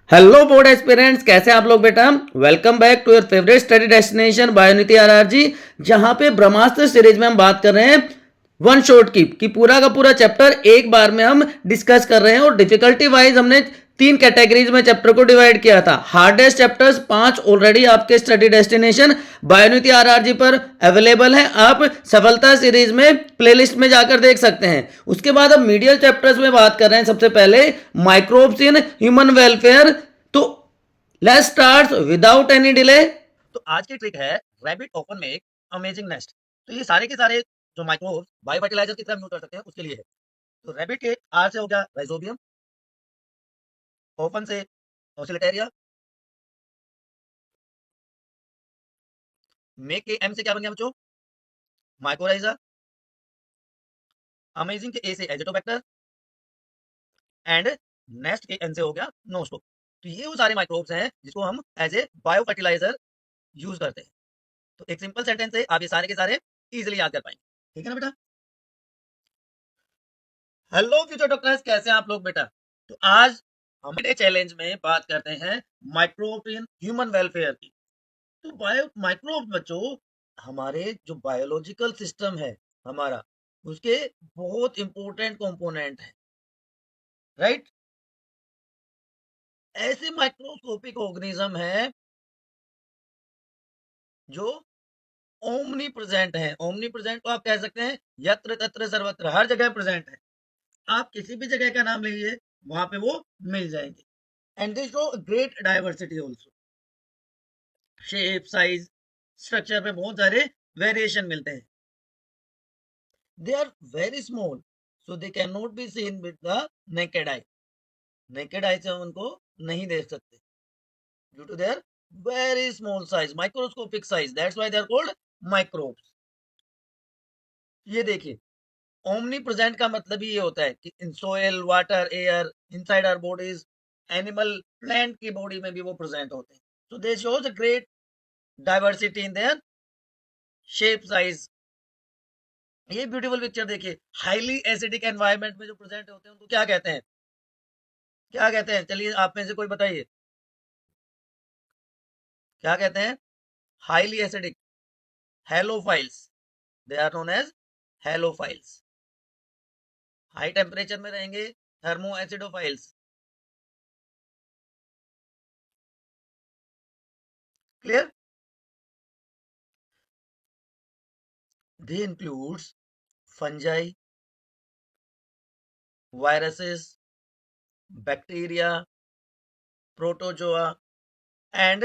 Hello board aspirants, कैसे आप लोग बेटा। Welcome back to your favourite study destination बायोनिति आरआरजी। जहां पे ब्रह्मास्त्र सीरीज में हम बात कर रहे हैं वन शॉट की पूरा का पूरा चैप्टर एक बार में हम डिस्कस कर रहे हैं। और डिफिकल्टी वाइज हमने 3 कैटेगरीज में चैप्टर को डिवाइड किया था। हार्डेस्ट चैप्टर्स 5 ऑलरेडी आपके स्टडी डेस्टिनेशन बायोनिति आरआरजी पर अवेलेबल है। आप सफलता सीरीज में प्लेलिस्ट में जाकर देख सकते हैं। उसके बाद हम मीडियल चैप्टर्स में बात कर रहे हैं। सबसे पहले माइक्रोब्स इन ह्यूमन वेलफेयर। तो let's start without any delay. तो आज की ट्रिक है rabbit open make amazing nest. तो ये सारे के सारे जो माइक्रोब्स बायो फर्टिलाइजर की तरह यूज कर सकते हैं उसके लिए है। तो रैबिट के आर से हो गया राइजोबियम, ओपन से ओसिलेटेरिया, मेक के एम से क्या बन गया बच्चों, माइकोराइजा, अमेजिंग के ए से एजिटोबैक्टर एंड नेस्ट के एन से हो गया नोस्टो। तो ये वो सारे माइक्रोब्स हैं जिसको हम as a bio fertilizer use करते हैं। तो एक सिंपल सेंटेंस से आप ये सारे के सारे इजिली याद कर पाएंगे। ठीक है ना बेटा। हेलो फ्यूचर डॉक्टर्स, कैसे हैं आप लोग बेटा। तो आज हम चैलेंज में बात करते हैं माइक्रोब इन ह्यूमन वेलफेयर की। तो बायो माइक्रोब बच्चों हमारे जो बायोलॉजिकल सिस्टम है हमारा, उसके बहुत इंपॉर्टेंट कंपोनेंट है, राइट। ऐसे माइक्रोस्कोपिक ऑर्गेनिज्म है जो ओमनी प्रेजेंट है। ओमनी प्रेजेंट को आप कह सकते हैं यत्र तत्र सर्वत्र, हर जगह प्रेजेंट है। आप किसी भी जगह का नाम लीजिए वहां पे वो मिल जाएंगे। And they show great diversity also. Shape, size, structure में बहुत सारे वेरिएशन मिलते हैं। They are very small, so they can not be seen with the naked eye. Naked eye से हम उनको नहीं देख सकते due to their very small size, microscopic size. That's why they are called microbes. ये देखिए, ओमनी प्रेजेंट का मतलब ही ये होता है कि in soil, water, air, inside our bodies, animal, plant की बॉडी में भी वो प्रेजेंट होते हैं। So they shows a great diversity in their shape, size. ये ब्यूटीफुल पिक्चर देखिए। हाईली एसिडिक एनवायरनमेंट में जो प्रेजेंट होते हैं उनको क्या कहते हैं, क्या कहते हैं, चलिए आप में से कोई बताइए क्या कहते हैं। Highly acidic, halophiles. They are known as halophiles. High temperature में रहेंगे thermo acidophiles. Clear. They includes fungi, viruses, bacteria, protozoa, and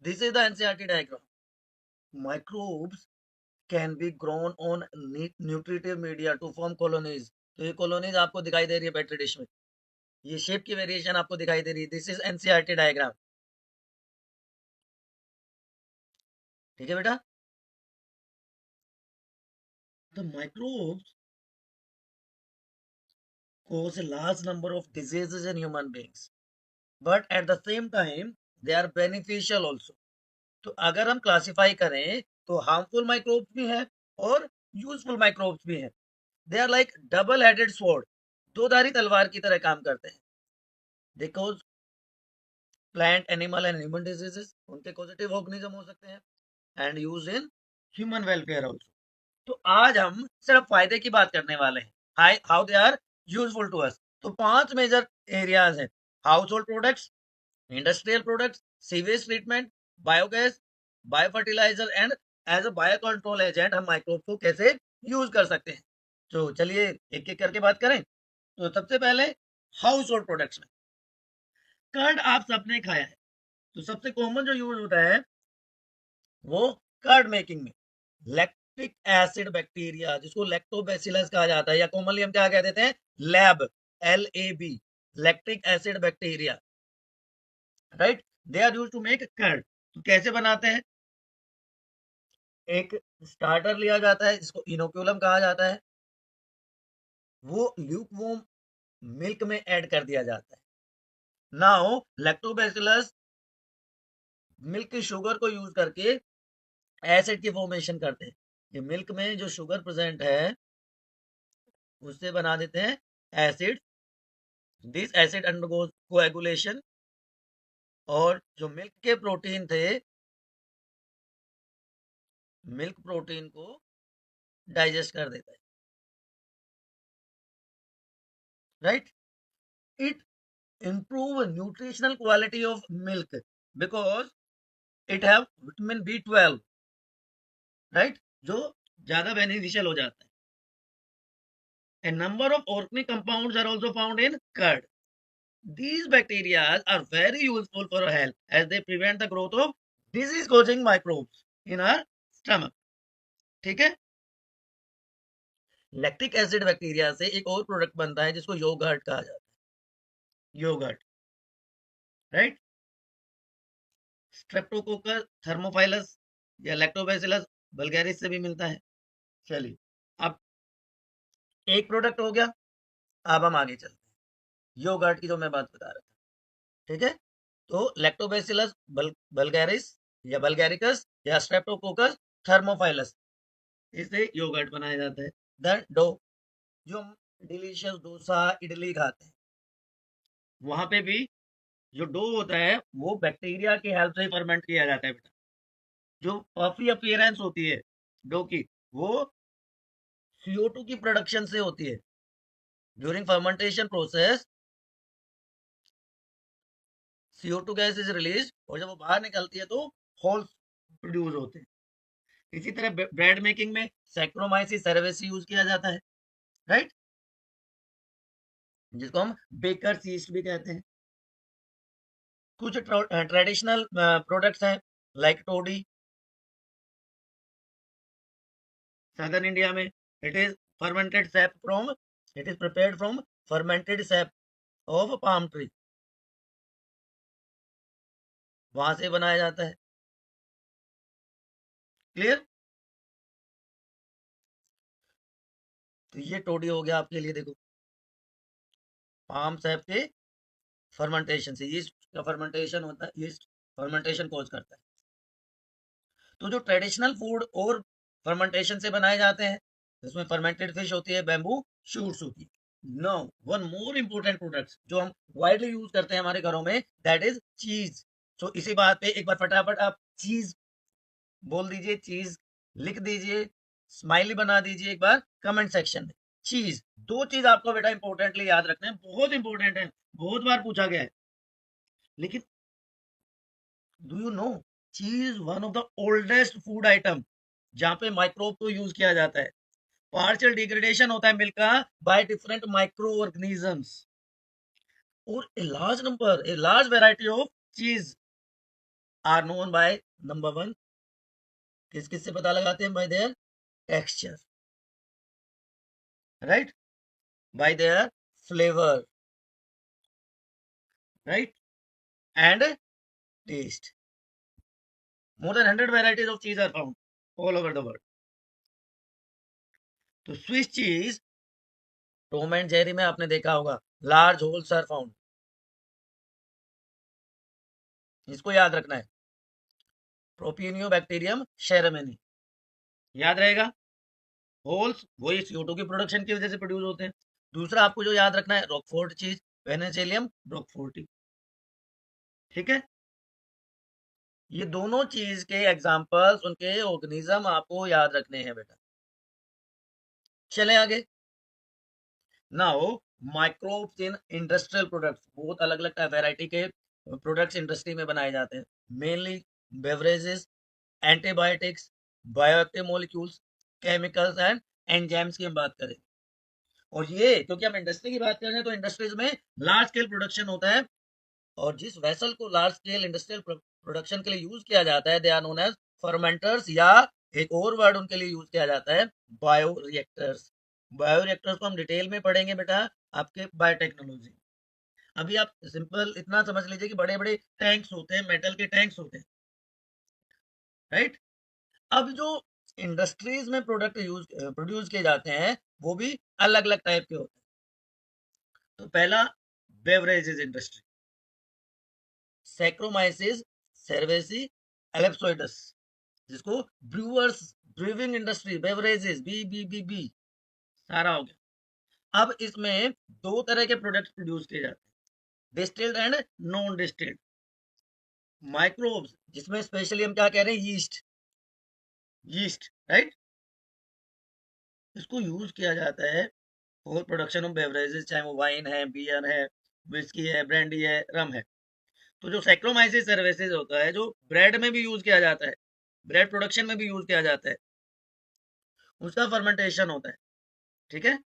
this is the NCERT diagram. Microbes can be grown on nutritive media to form colonies. तो ये colonies आपको दिखाई दे रही है petri dish में, ये शेप की वेरिएशन आपको दिखाई दे रही है। This is NCERT diagram. ठीक है बेटा। The microbes cause a large number of diseases in human beings, but at the same time they are beneficial also. तो अगर हम क्लासिफाई करें तो हार्मफुल माइक्रोब्स भी हैं और यूजफुल माइक्रोब्स भी हैं। They are like double headed sword, दो धारी तलवार की तरह काम करते हैं। They cause plant, animal and human diseases, उनके कॉजेटिव ऑर्गेनिज्म हो सकते हैं and use in human welfare also. तो आज हम सिर्फ फायदे की बात करने वाले हैं, how they are useful to us. तो 5 मेजर एरियाज हैं: household products, industrial products, sewage treatment, biogas, bio fertilizer and as a bio control agent हम माइक्रोब को कैसे यूज कर सकते हैं। तो चलिए एक एक करके बात करें। तो सबसे पहले हाउस होल्ड प्रोडक्ट्स में कर्ड आप सबने खाया है। तो सबसे कॉमन जो यूज होता है वो कर्ड मेकिंग में लैक्टिक एसिड बैक्टीरिया, जिसको लैक्टोबैसिलस कहा जाता है, या कॉमनली हम क्या कह देते हैं, lab, LAB, lactic acid bacteria, right. They are use to make curd. तो कैसे बनाते हैं, एक स्टार्टर लिया जाता है जिसको इनोक्यूलम कहा जाता है, वो ल्यूकवॉर्म मिल्क में ऐड कर दिया जाता है। नाउ लैक्टोबैसिलस मिल्क की शुगर को यूज करके एसिड की फॉर्मेशन करते हैं। ये मिल्क में जो शुगर प्रेजेंट है उससे बना देते हैं acid, this acid undergoes coagulation, और जो मिल्क के प्रोटीन थे, मिल्क प्रोटीन को डाइजेस्ट कर देता है, right. It improve nutritional quality of milk because it have vitamin B12, right, जो ज्यादा beneficial हो जाता है. A number of organic compounds are also found in curd. These bacteria are very useful for our health as they prevent the growth of disease causing microbes in our stomach. ठीक है. Lactic acid bacteria से एक और product बनता है जिसको yogurt कहा जाता है. Yogurt, right. स्ट्रेप्टोकोकस थर्मोफाइलस या लैक्टोबैसिलस बल्गैरिस से भी मिलता है. चलिए, अब एक प्रोडक्ट हो गया. अब हम आगे चलते हैं, योगर्ट की जो मैं बात बता रहा था. ठीक है. तो लैक्टोबैसिलस बल्गैरिस या बल्गैरिकस या स्ट्रेप्टोकोकस थर्मोफाइलस, इससे योगर्ट बनाया जाता है. देन डो, जो हम डिलीशियस डोसा इडली खाते हैं, वहां पे भी जो डो होता है वो बैक्टीरिया की हेल्प से फर्मेंट किया जाता है बेटा. जो पफी अपीयरेंस होती है डो की, वो CO2 की प्रोडक्शन से होती है. During fermentation process CO2 gas is release, और जब वो बाहर निकलती है तो होल्स प्रोड्यूस होते हैं. इसी तरह ब्रेड मेकिंग में सैक्रोमाइसिस सेरेवेसी यूज किया जाता है, राइट, जिसको हम बेकर यीस्ट भी कहते हैं. कुछ ट्रेडिशनल प्रोडक्ट्स हैं लाइक टोडी. सदर्न इंडिया में it is fermented SAP from, it is prepared from fermented SAP of palm tree, वहां से बनाया जाता है. क्लियर. तो ये टोडी हो गया आपके लिए. देखो, पाम सैप के फर्मेंटेशन से यीस्ट का फर्मेंटेशन होता है, यीस्ट फर्मेंटेशन कॉज करता है. तो जो ट्रेडिशनल फूड और फर्मेंटेशन से बनाए जाते हैं, इसमें फर्मेंटेड फिश होती है, बैम्बू शूट्स होती है. No, one more important products जो हम वाइडली यूज करते हैं हमारे घरों में, दैट इज चीज. तो इसी बात पे एक बार फटाफट आप चीज बोल दीजिए, चीज लिख दीजिए, स्माइली बना दीजिए एक बार कमेंट सेक्शन में. चीज, दो चीज आपको बेटा इंपॉर्टेंटली याद रखना है, बहुत इंपॉर्टेंट है, बहुत बार पूछा गया है. लेकिन डू यू नो, चीज one of the oldest food item जहां पे माइक्रोब को यूज किया जाता है. पार्शियल डिग्रेडेशन होता है मिल्क का बाय डिफरेंट माइक्रो ऑर्गेनिजम्स, और a large variety of cheese are known by, number one, किस किस से पता लगाते हैं, by their texture, right, by their flavour, right, and taste. More than 100 varieties of cheese are found all over the world. तो Swiss cheese, Tom and Jerry में आपने देखा होगा, लार्ज होल्स आर फाउंड. इसको याद रखना है. प्रोपियोनियोबैक्टीरियम शेरमेनी, याद रहेगा. होल्स वही CO2 की प्रोडक्शन की वजह से प्रोड्यूस होते हैं. दूसरा आपको जो याद रखना है, रॉकफोर्ट चीज, पेनिसिलियम रॉकफोर्टी. ठीक है. ये दोनों चीज के एग्जांपल्स, उनके ऑर्गेनिज्म आपको याद रखने हैं बेटा. चलें आगे. Now, microbes in industrial products, बहुत अलग अलग वैरायटी के प्रोडक्ट्स इंडस्ट्री में बनाए जाते हैं. Mainly beverages, antibiotics, bioactive molecules, chemicals and enzymes की हम बात करें. और ये क्योंकि हम इंडस्ट्री की बात कर रहे हैं, तो इंडस्ट्रीज में लार्ज स्केल प्रोडक्शन होता है, और जिस वेसल को लार्ज स्केल इंडस्ट्रियल प्रोडक्शन के लिए यूज किया जाता है, they are known as fermenters, या एक और वर्ड उनके लिए यूज किया जाता है, बायोरिएक्टर्स. बायोरिएक्टर्स को हम डिटेल में पढ़ेंगे बेटा आपके बायोटेक्नोलॉजी. अभी आप सिंपल इतना समझ लीजिए कि बड़े बड़े टैंक्स होते हैं, मेटल के टैंक्स होते हैं, राइट. अब जो इंडस्ट्रीज में प्रोडक्ट प्रोड्यूस किए जाते हैं, वो भी अलग अलग टाइप के होते हैं. तो पहला, beverages industry, saccharomyces cerevisiae ellipsoideus, जिसको brewers, brewing industry, beverages, B B B B, सारा हो गया. अब इसमें दो तरह के प्रोडक्ट्स प्रोड्यूस किए जाते हैं, distilled and non distilled. Microbes, जिसमें स्पेशली हम क्या कह रहे हैं, यीस्ट, यीस्ट, राइट, इसको यूज किया जाता है फॉर प्रोडक्शन ऑफ बेवरेजेस, चाहे वो वाइन है, बियर है, विस्की है, ब्रांडी है, रम है। तो जो सैक्रोमाइसिस सर्विसेज होता है, जो ब्रेड में भी यूज किया जाता है, ब्रेड प्रोडक्शन में भी यूज किया जाता है, उसका फर्मेंटेशन होता है, ठीक है।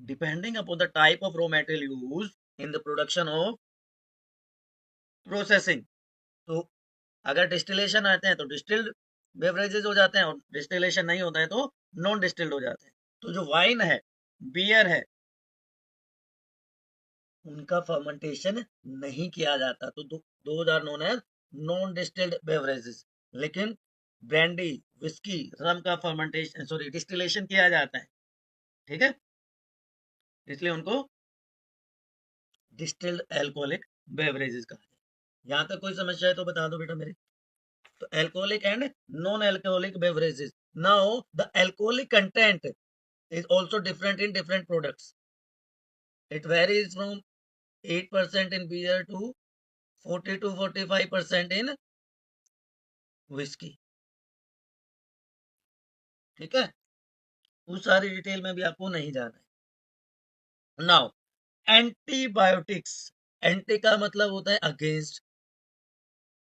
Depending upon the type of raw material use in the production of processing, तो अगर डिस्टिलेशन आते हैं तो डिस्टिल्ड बेवरेजेस हो जाते हैं, और डिस्टिलेशन नहीं होता है तो नॉन डिस्टिल्ड हो जाते हैं। तो जो वाइन है, बियर है, उनका फर्मेंटेशन नहीं किया जाता, तो those are known as non distilled beverages. लेकिन ब्रांडी, विस्की, रम का फर्मेंटेशन, सॉरी, डिस्टिलेशन किया जाता है, ठीक है, इसलिए उनको डिस्टिल्ड अल्कोहलिक बेवरेजेस कहा जाता है। यहां तक कोई समस्या है तो बता दो बेटा मेरे। तो alcoholic and non alcoholic beverages, now the alcoholic content is also different in different products. It varies from 8% in beer to 40 to 45% in whiskey. ठीक है, उस सारी डिटेल में भी आपको नहीं जाना है। नाउ एंटीबायोटिक्स, एंटी का मतलब होता है अगेंस्ट,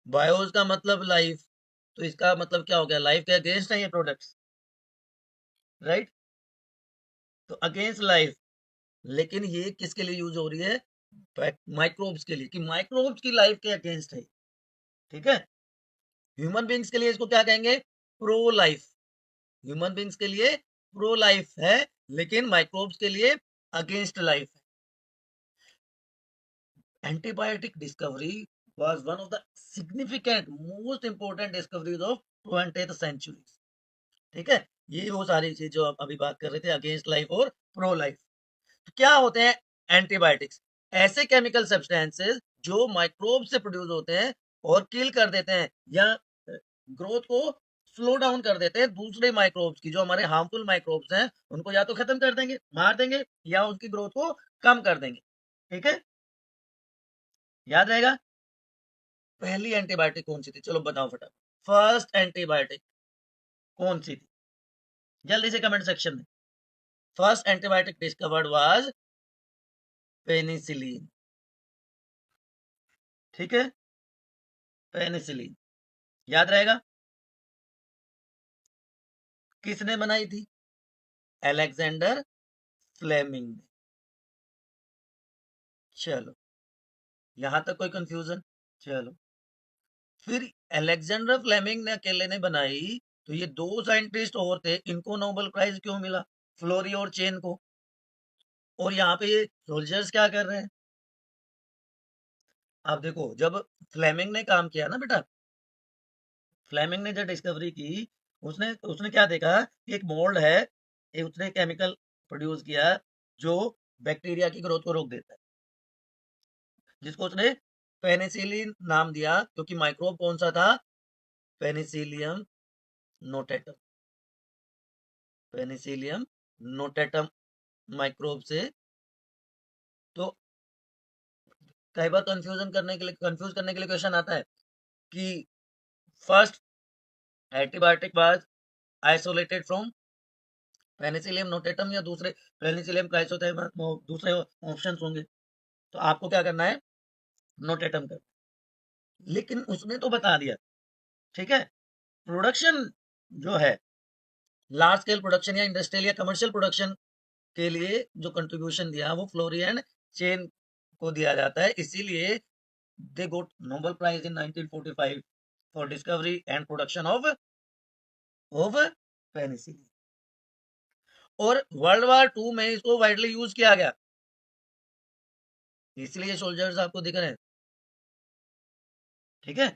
बायोस का मतलब लाइफ, तो इसका मतलब क्या हो गया, लाइफ के अगेंस्ट है ये प्रोडक्ट्स, राइट। तो अगेंस्ट लाइफ, लेकिन ये किसके लिए यूज हो रही है, माइक्रोब्स के लिए, कि माइक्रोब्स की लाइफ के अगेंस्ट है, ठीक है। ह्यूमन बींग्स के लिए इसको क्या कहेंगे, प्रो लाइफ, ह्यूमन बींग्स के लिए प्रो लाइफ है, लेकिन माइक्रोब्स के लिए अगेंस्ट लाइफ है। Antibiotic discovery was one of the significant most important discoveries of 20th century, ठीक है। ये वो सारी चीज जो आप अभी बात कर रहे थे, अगेंस्ट लाइफ और प्रो लाइफ। तो क्या होते हैं एंटीबायोटिक्स, ऐसे केमिकल सब्सटेंसेस जो माइक्रोब से प्रोड्यूस होते हैं और किल कर देते हैं या ग्रोथ को स्लो डाउन कर देते हैं दूसरे माइक्रोब्स की, जो हमारे हार्मफुल माइक्रोब्स हैं उनको या तो खत्म कर देंगे, मार देंगे, या उनकी ग्रोथ को कम कर देंगे, ठीक है, याद रहेगा। पहली एंटीबायोटिक कौन सी थी, चलो बताओ फटाफट, फर्स्ट एंटीबायोटिक कौन सी थी, जल्दी से कमेंट सेक्शन में। First antibiotic discovered was penicillin, ठीक है, पेनिसिलिन, याद रहेगा। किसने बनाई थी, अलेक्जेंडर फ्लेमिंग ने। चलो, यहां तक कोई कंफ्यूजन, चलो। फिर अलेक्जेंडर फ्लेमिंग ने अकेले ने बनाई, तो ये दो साइंटिस्ट और थे, इनको नोबेल प्राइज क्यों मिला, फ्लोरी और चेन को। और यहाँ पे ये सोल्जर्स क्या कर रहे हैं, आप देखो, जब फ्लेमिंग ने काम किया ना बेटा, फ्लेमिंग ने जब डिस्कवरी की, उसने उसने क्या देखा, एक मोल्ड है, उसने केमिकल प्रोड्यूस किया जो बैक्टीरिया की ग्रोथ को रोक देता है, जिसको उसने पेनिसिलिन नाम दिया, क्योंकि माइक्रोब कौन सा था, Penicillium notatum, Penicillium notatum microbe से। तो कई बार कंफ्यूज करने के लिए क्वेश्चन आता है कि first antibiotic was isolated from Penicillium notatum या दूसरे पेनिसिलियम क्राइसोथेम, दूसरे ऑप्शंस होंगे, तो आपको क्या करना है, नोटेटम कर, लेकिन उसने तो बता दिया, ठीक है। प्रोडक्शन जो है, लार्ज स्केल प्रोडक्शन या इंडस्ट्रियल या कमर्शियल प्रोडक्शन के लिए जो कंट्रीब्यूशन दिया वो फ्लोरी एंड चेन को दिया जाता है, इसीलिए they got Nobel prize in 1945 for discovery and production of penicillin. और वर्ल्ड वार 2 में इसको वाइडली यूज किया गया, इसलिए सोल्जर्स आपको दिख रहे हैं, ठीक है,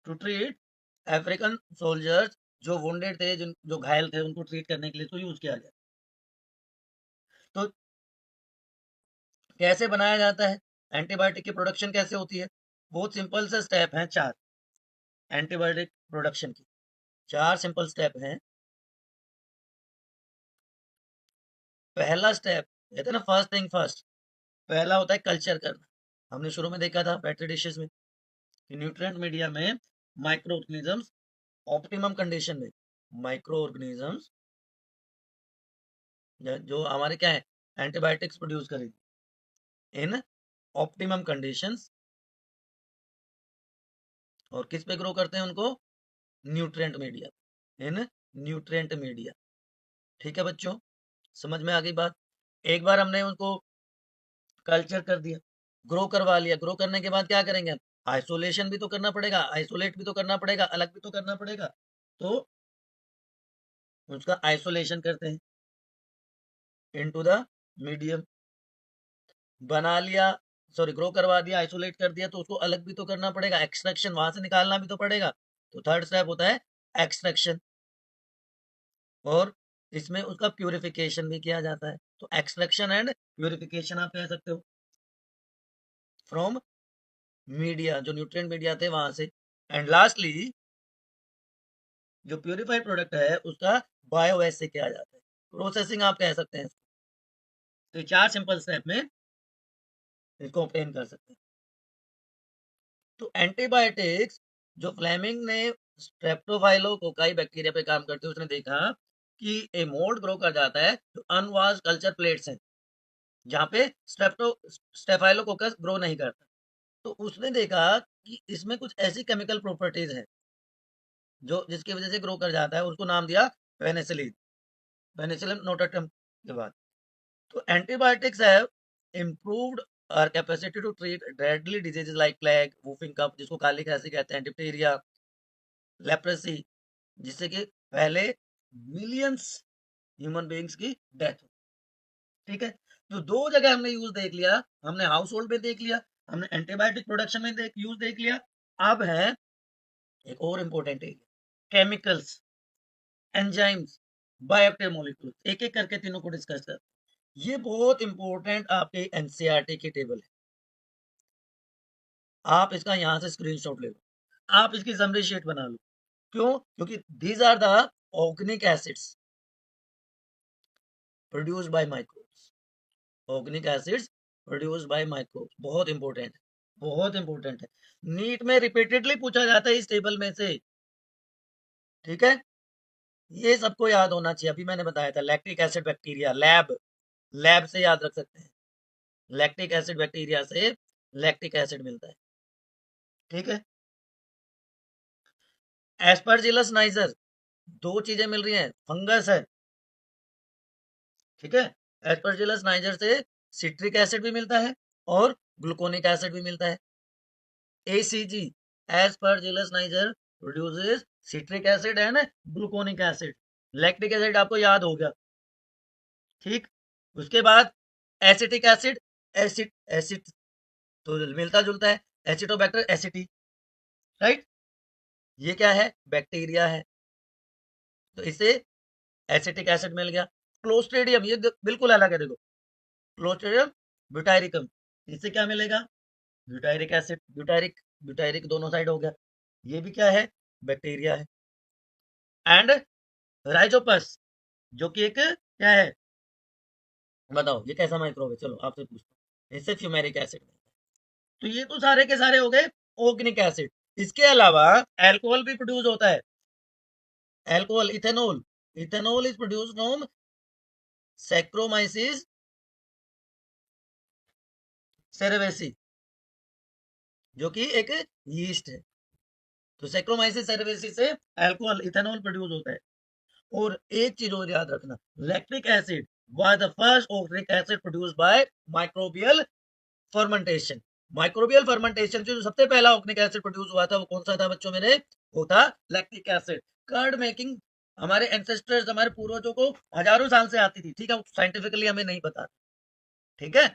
टू ट्रीट अफ्रीकन सोल्जर्स जो वुंडेड थे, जो घायल थे, उनको ट्रीट करने के लिए तो यूज किया गया। तो कैसे बनाया जाता है, एंटीबायोटिक की प्रोडक्शन कैसे होती है, बहुत सिंपल से स्टेप हैं, 4 एंटीबायोटिक प्रोडक्शन की, 4 सिंपल स्टेप हैं। पहला स्टेप कहते हैं ना, फर्स्ट थिंग फर्स्ट, पहला होता है कल्चर करना। हमने शुरू में देखा था पेट्री डिशेस में कि न्यूट्रिएंट मीडिया में माइक्रो ऑर्गेनिजम्स ऑप्टिमम कंडीशन में, माइक्रो ऑर्गेनिजम्स जो हमारे क्या है एंटीबायोटिक्स प्रोड्यूस करेगी इन ऑप्टिमम कंडीशंस, और किस पे ग्रो करते हैं उनको, न्यूट्रिएंट मीडिया, इन न्यूट्रिएंट मीडिया। ठीक है बच्चों, समझ में आ गई बात। एक बार हमने उनको कल्चर कर दिया, ग्रो करवा लिया, ग्रो करने के बाद क्या करेंगे, आइसोलेशन भी तो करना पड़ेगा, आइसोलेट भी तो करना पड़ेगा, अलग भी तो करना पड़ेगा, तो उसका आइसोलेशन करते हैं इनटू द मीडियम। बना लिया, सॉरी ग्रो करवा दिया, आइसोलेट कर दिया, तो उसको अलग भी तो करना पड़ेगा, एक्सट्रैक्शन वहां से निकालना भी तो पड़ेगा। तो थर्ड स्टेप होता है एक्सट्रैक्शन, और इसमें उसका प्यूरिफिकेशन भी किया जाता है। तो एक्सट्रैक्शन एंड प्यूरिफिकेशन आप कह सकते हो फ्रॉम मीडिया, जो न्यूट्रिएंट मीडिया थे वहां से। एंड लास्टली जो प्यूरिफाइड प्रोडक्ट है उसका बायोवेस्ट से किया जाता है, प्रोसेसिंग आप कह सकते हैं। तो 4 सिंपल स्टेप में इसको ऑब्टेन कर सकते हैं। तो एंटीबायोटिक्स जो फ्लेमिंग ने स्ट्रेप्टोफाइलोकोकाई बैक्टीरिया पे काम करते हुए उसने देखा कि ए मोल्ड ग्रो कर जाता है जो अनवाश कल्चर प्लेट्स हैं जहाँ पे स्टेफाइलोकोकस ग्रो नहीं करता। तो उसने देखा कि इसमें कुछ ऐसी केमिकल प्रॉपर्टीज हैं जो जिसकी वजह से ग्रो कर जाता है, उसको नाम दिया पेनिसिलिन, पेनिसिलिन नोटाटम के बाद। तो antibiotics have improved our capacity to treat deadly diseases like plague, whooping cough जिसको काली खांसी कहते हैं, डिप्थीरिया, लेप्रेसी, जिससे कि पहले मिलियंस ह्यूमन बीइंग्स की डेथ हो। ठीक है, तो दो जगह हमने यूज देख लिया, हमने हाउस होल्ड में देख लिया, हमने एंटीबायोटिक प्रोडक्शन में यूज देख लिया। अब है एक और important area, chemicals, enzymes, bioactive molecules, एक एक करके तीनों को डिस्कस कर। ये बहुत इंपॉर्टेंट आपके एनसीईआरटी की टेबल है, आप इसका यहां से स्क्रीनशॉट ले लो, आप इसकी समरी शीट बना लो। क्यों? क्योंकि these are the organic acids produced by microbes, organic acids produced by microbes, बहुत इंपॉर्टेंट है, बहुत इंपॉर्टेंट है। नीट में रिपीटेडली पूछा जाता है इस टेबल में से। ठीक है, ये सबको याद होना चाहिए। अभी मैंने बताया था lactic acid bacteria, lab, lab से याद रख सकते हैं, लैक्टिक एसिड बैक्टीरिया से लैक्टिक एसिड मिलता है। ठीक है, एस्परजिलस नाइजर, दो चीजें मिल रही हैं, फंगस है। ठीक है, एस्परजिलस नाइजर से सिट्रिक एसिड भी मिलता है और ग्लूकोनिक एसिड भी मिलता है। ACG, Aspergillus niger produces citric acid and gluconic acid. Lactic acid आपको याद हो गया। ठीक, उसके बाद एसिटिक एसिड, एसिड एसिड तो मिलता जुलता है, एसिटोबैक्टर एसिटी, राइट, ये क्या है, बैक्टीरिया है, तो इससे एसिटिक एसिड मिल गया। क्लोस्ट्रिडियम ये बिल्कुल अलग है, देखो क्लोस्ट्रिडियम ब्यूटाइरिकम, इससे क्या मिलेगा, ब्यूटाइरिक एसिड, ब्यूटाइरिक ब्यूटाइरिक दोनों साइड हो गया, ये भी क्या है, बैक्टीरिया है। एंड राइजोपस जो कि एक क्या है, बताओ ये कैसा माइक्रोब है, चलो आपसे पूछता हूँ, इससे फ्यूमेरिक एसिड मिलता है। तो ये तो सारे के सारे हो गए ऑर्गेनिक एसिड। इसके अलावा अल्कोहल भी प्रोड्यूस होता है, alcohol, ethanol, ethanol is produced from Saccharomyces cerevisiae जो कि एक यीस्ट है। तो सैक्रोमाइसिस सेरेवेसी से अल्कोहल, इथेनॉल प्रोड्यूस होता है। और एक चीज और याद रखना, lactic acid was the first organic acid produced by microbial fermentation. Microbial fermentation से जो सबसे पहला ऑर्गेनिक एसिड प्रोड्यूस हुआ था वो कौन सा था बच्चों मेरे, वो था लैक्टिक एसिड। कर्ड मेकिंग हमारे एंसेस्टर्स, हमारे पूर्वजों को हजारों साल से आती थी। ठीक है, साइंटिफिकली हमें नहीं पता। ठीक है,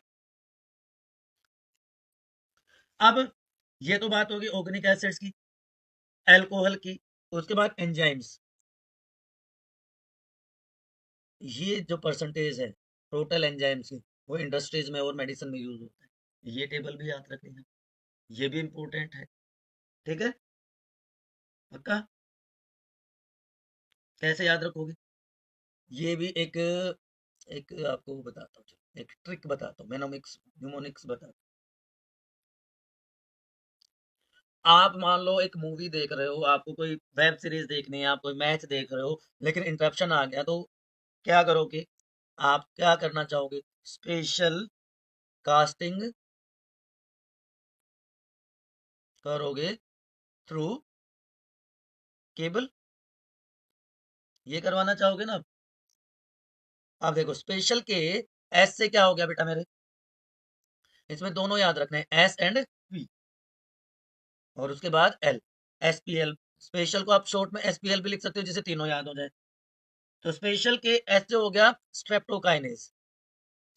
अब ये तो बात होगी ऑर्गेनिक एसिड्स की, अल्कोहल की। उसके बाद एंजाइम्स, ये जो परसेंटेज है टोटल एंजाइम्स की वो इंडस्ट्रीज में और मेडिसिन में यूज होता है, ये टेबल भी याद रखिएगा, ये भी इंपॉर्टेंट है। ठीक है, पक्का, कैसे याद रखोगे, ये भी एक एक आपको वो बताता हूँ, एक ट्रिक बताता हूँ, न्यूमोनिक्स बताता हूँ। आप मान लो एक मूवी देख रहे हो, आपको कोई वेब सीरीज देखनी है, आप कोई मैच देख रहे हो, लेकिन इंटरप्शन आ गया, तो क्या करोगे? आप क्या करना चाहोगे? स्पेशल कास्टिंग करोगे थ्रू केबल, ये करवाना चाहोगे ना? आप देखो, स्पेशल के एस से क्या हो गया बेटा मेरे, इसमें दोनों याद रखने हैं, एस एंड पी, और उसके बाद एल, एसपीएल। स्पेशल को आप शॉर्ट में एसपीएल भी लिख सकते हो, जिसे तीनों याद हो जाए। तो स्पेशल के एस से हो गया स्ट्रेप्टोकाइनेज,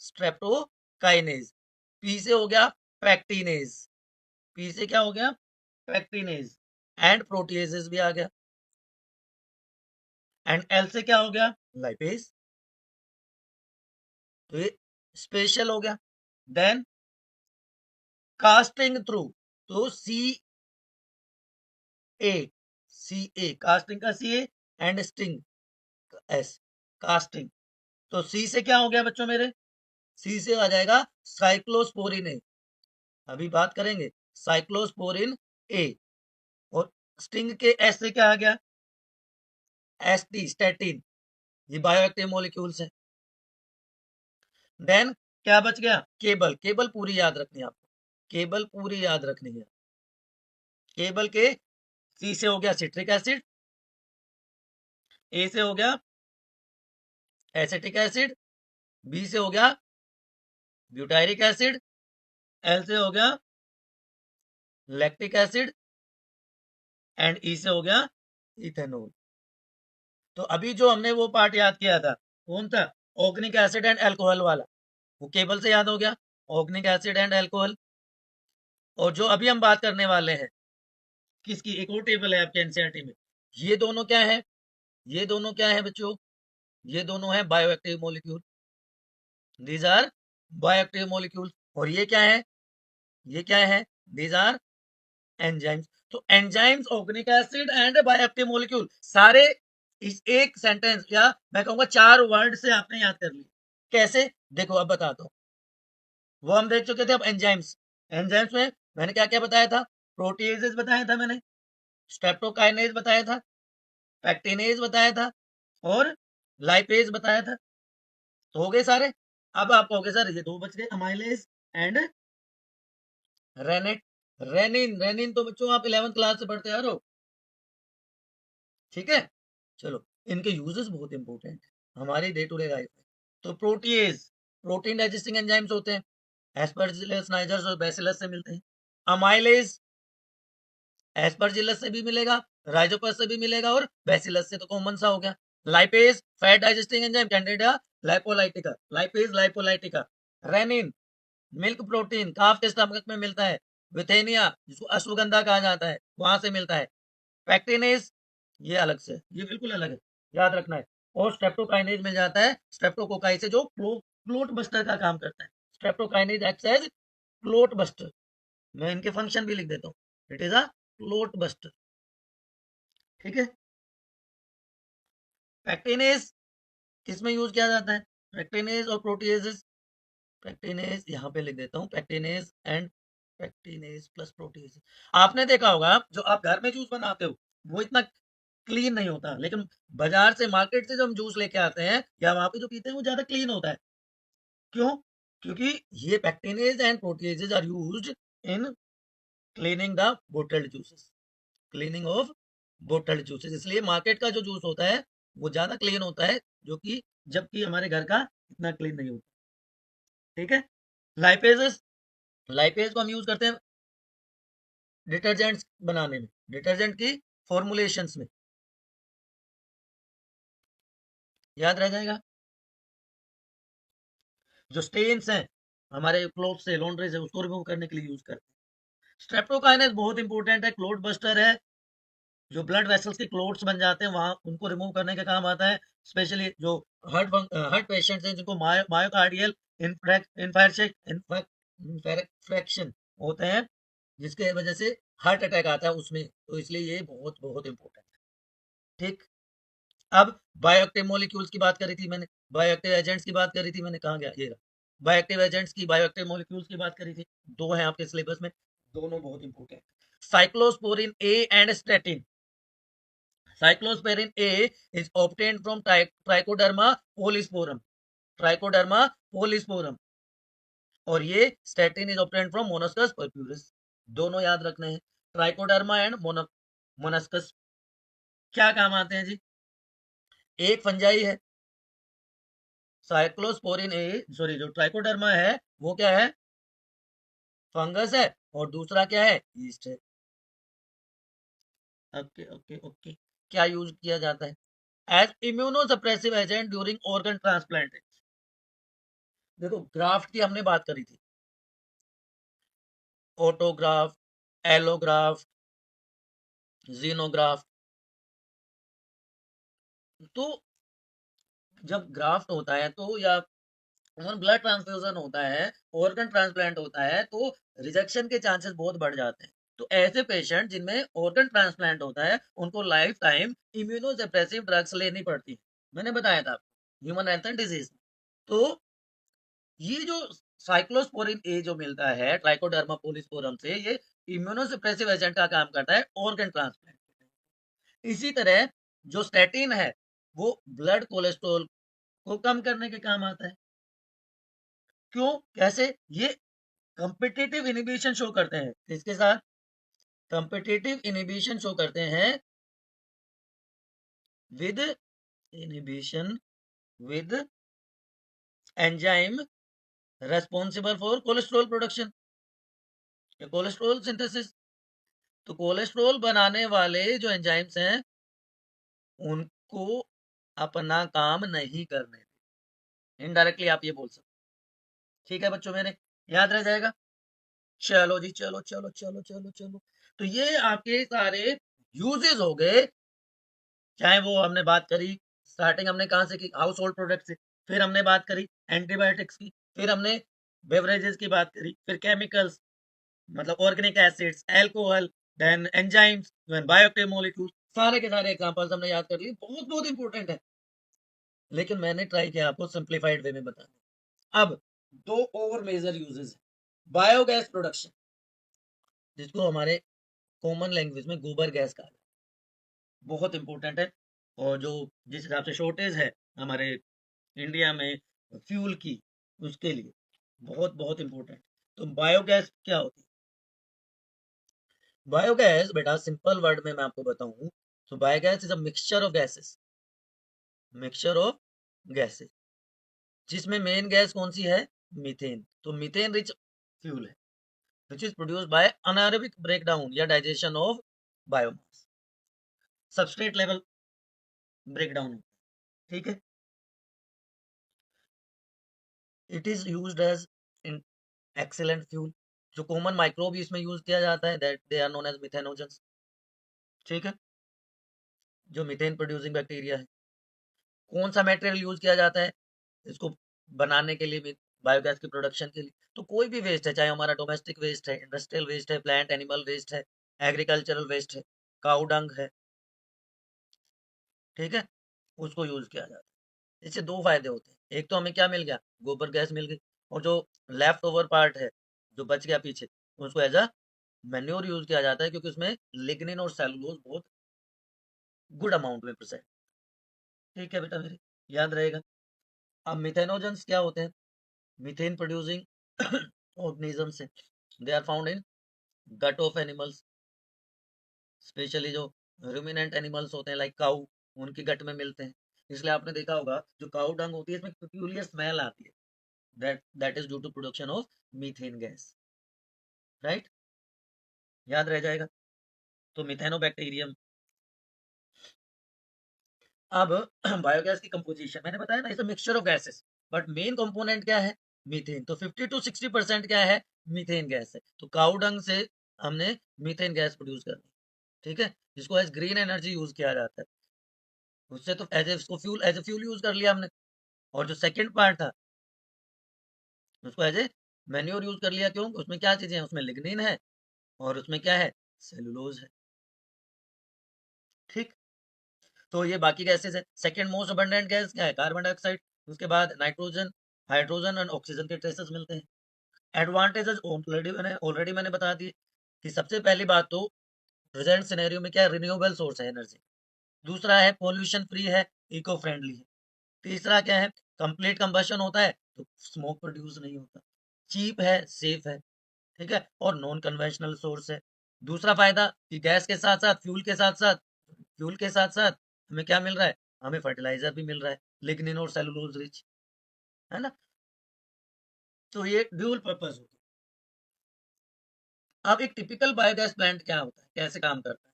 स्ट्रेप्टोकाइनेज। पी से हो गया पैक्टिनेज, पी से क्या हो गया? पैक्टिनेज। एंड प्रोटीएजेस भी आ गया। एंड एल से क्या हो गया? लाइपेज। तो ये स्पेशल हो गया। देन कास्टिंग थ्रू, तो सी ए कास्टिंग का सी ए, एंड स्टिंग एस, कास्टिंग। तो सी से क्या हो गया बच्चों मेरे? सी से आ जाएगा साइक्लोस्पोरिन ए, अभी बात करेंगे साइक्लोस्पोरिन ए। और स्टिंग के एस से क्या आ गया? ST, statin. ये बायोएक्टिव मॉलिक्यूल्स है। देन क्या बच गया? केबल, केबल पूरी याद रखनी है आपको, केबल पूरी याद रखनी है। केबल के सी से हो गया सिट्रिक एसिड, ए से हो गया एसिटिक एसिड, बी से हो गया ब्यूटायरिक एसिड, एल से हो गया लैक्टिक एसिड, एंड ई से हो गया इथेनॉल। तो अभी जो हमने वो पार्ट याद किया था, कौन था? ऑर्गेनिक एसिड एंड अल्कोहल वाला, वो केबल से याद हो गया, ऑर्गेनिक एसिड एंड अल्कोहल। और जो अभी हम बात करने वाले हैं, किसकी? एक और टेबल है आपके एनसीईआरटी में, ये दोनों क्या है? ये दोनों क्या है बच्चों? ये दोनों है bioactive molecule, these are bioactive molecule. और ये क्या है? ये क्या है? These are enzymes. तो enzymes, organic acid and bioactive molecule, सारे इस एक सेंटेंस, या मैं कहूंगा 4 वर्ड से आपने याद कर लिया। कैसे? देखो अब बताता हूँ। वो हम देख चुके थे, अब एंजाइम्स। एंजाइम्स में मैंने क्या क्या बताया था? प्रोटीएजेस बताया था मैंने, स्ट्रेप्टोकाइनेज बताया था, पैक्टिनेज बताया था, और लाइपेज बताया था। तो हो गए सारे। अब आप कहोगे सर ये दो बच गए, amylase and rennet, rennin. Rennin तो बच्चों आप 11th क्लास से पढ़ते आ रहे हो, ठीक है? चलो, इनके यूजेस बहुत इंपॉर्टेंट है हमारी डे टू डे लाइफ में। तो प्रोटीएज, प्रोटीन डाइजेस्टिंग एंजाइम्स होते हैं, एस्परजिलस नाइजर्स और बैसिलस से मिलते हैं। अमाइलेज एस्परजिलस से भी मिलेगा, राइजोपस से भी मिलेगा, और बैसिलस से तो कॉमन सा हो गया। Lipase fat digesting enzyme, Candida lipolytica, lipase lipolytica. Rennin milk protein, calf के स्टमक में मिलता है। विथेनिया, जिसको अश्वगंधा कहा जाता है, वहां से मिलता है। पैक्टिनेज ये अलग से, ये बिल्कुल अलग है, याद रखना है। और स्ट्रेप्टोकाइनेज मिल जाता है स्ट्रेप्टोकोकाई से, जो क्लोट बस्टर का काम करता है। Streptokinase acts as clot buster. मैं इनके फंक्शन भी लिख देता हूँ, it is a clot buster, ठीक है? पैक्टिनेज किसमें यूज किया जाता है? पैक्टिनेज और प्रोटीएजेस। पैक्टिनेज यहाँ पे लिख देता हूँ, pectinase and pectinase plus protease. आपने देखा होगा जो आप घर में जूस बनाते हो, वो इतना क्लीन नहीं होता, लेकिन बाजार से, मार्केट से जो हम जूस लेके आते हैं या वहां पे जो पीते हैं, वो ज्यादा क्लीन होता है। क्यों? क्योंकि ये pectinase and proteases are used in cleaning the bottled juices, cleaning of bottled juices. इसलिए मार्केट का जो जूस होता है वो ज्यादा क्लीन होता है, जो कि जबकि हमारे घर का इतना क्लीन नहीं होता, ठीक है? लाइपेजेस, लाइपेज को हम यूज करते हैं डिटर्जेंट्स बनाने में, डिटर्जेंट की फॉर्मुलेशंस में, याद रह जाएगा। जो स्टेन्स हैं हमारे क्लोथ से, लॉन्ड्री से, उसको रिमूव करने के लिए यूज करते हैं। स्ट्रेप्टोकाइनेज बहुत इंपॉर्टेंट है, क्लोट बस्टर है। जो ब्लड वेसल्स के क्लोट्स बन जाते हैं वहां, उनको रिमूव करने का काम आता है। स्पेशली जो हार्ट पेशेंट्स हैं, जिनको मायोकार्डियल इन्फेक्शन होते हैं, जिसके वजह से हार्ट अटैक आता है उसमें, तो इसलिए ये बहुत बहुत इंपॉर्टेंट है, ठीक? अब बायोएक्टिव मॉलिक्यूल्स की बात करी थी मैंने, बायोएक्टिव एजेंट्स की बात करी थी मैंने, कहाँ गया ये रहा, बायोएक्टिव एजेंट्स की, बायोएक्टिव मॉलिक्यूल्स की बात करी थी, दो हैं आपके सिलेबस में, दोनों बहुत important. Cyclosporin A and statin. Cyclosporin A is obtained from Trichoderma polysporum, Trichoderma polysporum, और ये statin is obtained from Monascus purpureus. दोनों याद रखने हैं, ट्राइकोडर्मा एंड मोनस्कस। क्या काम आते हैं जी? एक फंजाई है, साइक्लोस्पोरिन ए, सॉरी जो ट्राइकोडर्मा है वो क्या है? फंगस है, और दूसरा क्या है? यीस्ट है। Okay okay okay. क्या यूज किया जाता है? As immunosuppressive agent during organ transplant. देखो ग्राफ्ट की हमने बात करी थी, ऑटोग्राफ्ट, एलोग्राफ्ट, जीनोग्राफ्ट। तो जब ग्राफ्ट होता है तो, या ब्लड ट्रांसफ्यूजन होता है, ऑर्गन ट्रांसप्लांट होता है, तो रिजेक्शन के चांसेस बहुत बढ़ जाते हैं। तो ऐसे पेशेंट जिनमें ऑर्गन ट्रांसप्लांट होता है उनको लाइफ टाइम इम्यूनोसप्रेसिव ड्रग्स लेनी पड़ती है, मैंने बताया था ह्यूमन हेल्थ एंड डिजीज। तो ये जो साइक्लोस्पोरिन ए जो मिलता है ट्राइकोडर्मा पोलिस्पोरम से, ये इम्यूनोसप्रेसिव एजेंट का काम करता है ऑर्गन ट्रांसप्लांट। इसी तरह जो स्टैटिन है वो ब्लड कोलेस्ट्रॉल को कम करने के काम आता है। क्यों, कैसे? ये कंपिटिटिव इनिबिशन शो करते हैं, किसके साथ? कंपिटिटिव इनिबिशन शो करते हैं with inhibition with enzyme responsible for cholesterol production, cholesterol synthesis. तो कोलेस्ट्रॉल बनाने वाले जो एंजाइम्स हैं उनको अपना काम नहीं करने, इनडायरेक्टली आप ये बोल सकते। ठीक है बच्चों, मेरे याद रह जाएगा। चलो जी, चलो चलो चलो चलो चलो। तो ये आपके सारे यूजेस हो गए, चाहे वो हमने बात करी, स्टार्टिंग हमने कहाँ से की? हाउस होल्ड प्रोडक्ट से, फिर हमने बात करी एंटीबायोटिक्स की, फिर हमने बेवरेजेस की बात करी, फिर केमिकल्स मतलब organic acids, alcohol, then enzymes, then bioactive molecules, सारे के सारे एग्जांपल्स हमने याद कर लिए, बहुत बहुत इंपॉर्टेंट है। लेकिन मैंने ट्राई किया आपको सिंप्लीफाइड वे में बताना। अब दो और मेजर यूजेस है। बायोगैस प्रोडक्शन, जिसको हमारे कॉमन लैंग्वेज में गोबर गैस कहा जाता है, बहुत इंपॉर्टेंट है। और जो जिस हिसाब से शॉर्टेज है हमारे इंडिया में फ्यूल की, उसके लिए बहुत बहुत इंपॉर्टेंट। तो बायोगैस क्या होती है? बायोगैस बेटा सिंपल वर्ड में मैं आपको बताऊं तो biogas is a mixture of gases, mixture of gases, जिसमें मेन गैस कौन सी है? मीथेन। तो मीथेन रिच फ्यूल है which is produced by anaerobic breakdown या digestion of biomass, substrate level breakdown, ठीक है। It is used as in excellent fuel. जो common microbe इसमें यूज किया जाता है that they are known as methanogens, ठीक है, जो मीथेन प्रोड्यूसिंग बैक्टीरिया है। कौन सा मटेरियल यूज किया जाता है इसको बनाने के लिए भी, बायोगैस की प्रोडक्शन के लिए? तो कोई भी वेस्ट है, चाहे हमारा डोमेस्टिक वेस्ट है, इंडस्ट्रियल वेस्ट है, प्लांट एनिमल वेस्ट है, एग्रीकल्चरल वेस्ट है, काऊ डंग है, ठीक है, उसको यूज किया जाता है। इससे दो फायदे होते हैं, एक तो हमें क्या मिल गया? गोबर गैस मिल गई, और जो लेफ्ट ओवर पार्ट है जो बच गया पीछे, उसको एज अ मैन्योर यूज किया जाता है, क्योंकि उसमें लिग्निन और सेलुलोज बहुत गुड अमाउंट में प्रेजेंट। ठीक है बेटा मेरे, याद रहेगा। अब मिथेनोजेंस क्या होते हैं? मीथेन प्रोड्यूसिंग ऑर्गेनिजम्स है, they are found in gut of animals, specially जो रूमिनेंट एनिमल्स होते हैं लाइक काऊ, उनकी गट में मिलते हैं। इसलिए आपने देखा होगा जो काऊ डंग होती है इसमें पेक्यूलियर स्मेल आती है, that is due to production of methane gas, right, याद रह जाएगा। तो मिथेनोबैक्टीरियम। अब बायोगैस की कंपोजिशन मैंने बताया ना, it's a mixture of gases, but main component क्या है? मीथेन। तो 50 to 60% क्या है? मीथेन गैस है। तो काऊ डंग से हमने मीथेन गैस प्रोड्यूस करनी, ठीक है, जिसको एज ग्रीन एनर्जी यूज किया जाता है। उससे तो एज उसको fuel, as a fuel use कर लिया हमने। और जो सेकंड पार्ट था उसको एज ए मैन्योर यूज कर लिया। क्यों? उसमें क्या चीजें हैं? उसमें लिग्निन है, और उसमें क्या है? सेलुलोज है, ठीक। तो ये बाकी गैसेज है। सेकंड मोस्ट अबंडेंट गैस क्या है? Carbon dioxide. उसके बाद नाइट्रोजन, हाइड्रोजन और ऑक्सीजन के ट्रेसेस मिलते हैं। एडवांटेजेस ऑलरेडी मैंने बता दी कि सबसे पहली बात तो प्रेजेंट सिनेरियो में क्या है, रिन्यूएबल सोर्स है एनर्जी। दूसरा है पॉल्यूशन फ्री है, इको फ्रेंडली है। तीसरा क्या है, कंप्लीट कंबशन होता है तो स्मोक प्रोड्यूस नहीं होता, चीप है, सेफ है, ठीक है, और नॉन कन्वेंशनल सोर्स है। दूसरा फायदा कि गैस के साथ साथ फ्यूल के साथ साथ हमें क्या मिल रहा है, हमें फर्टिलाइजर भी मिल रहा है, लिग्निन और सेलुलोज रिच, है ना। तो ये ड्यूल पर्पस होता है। अब एक टिपिकल बायोगैस प्लांट क्या होता है, कैसे काम करता है?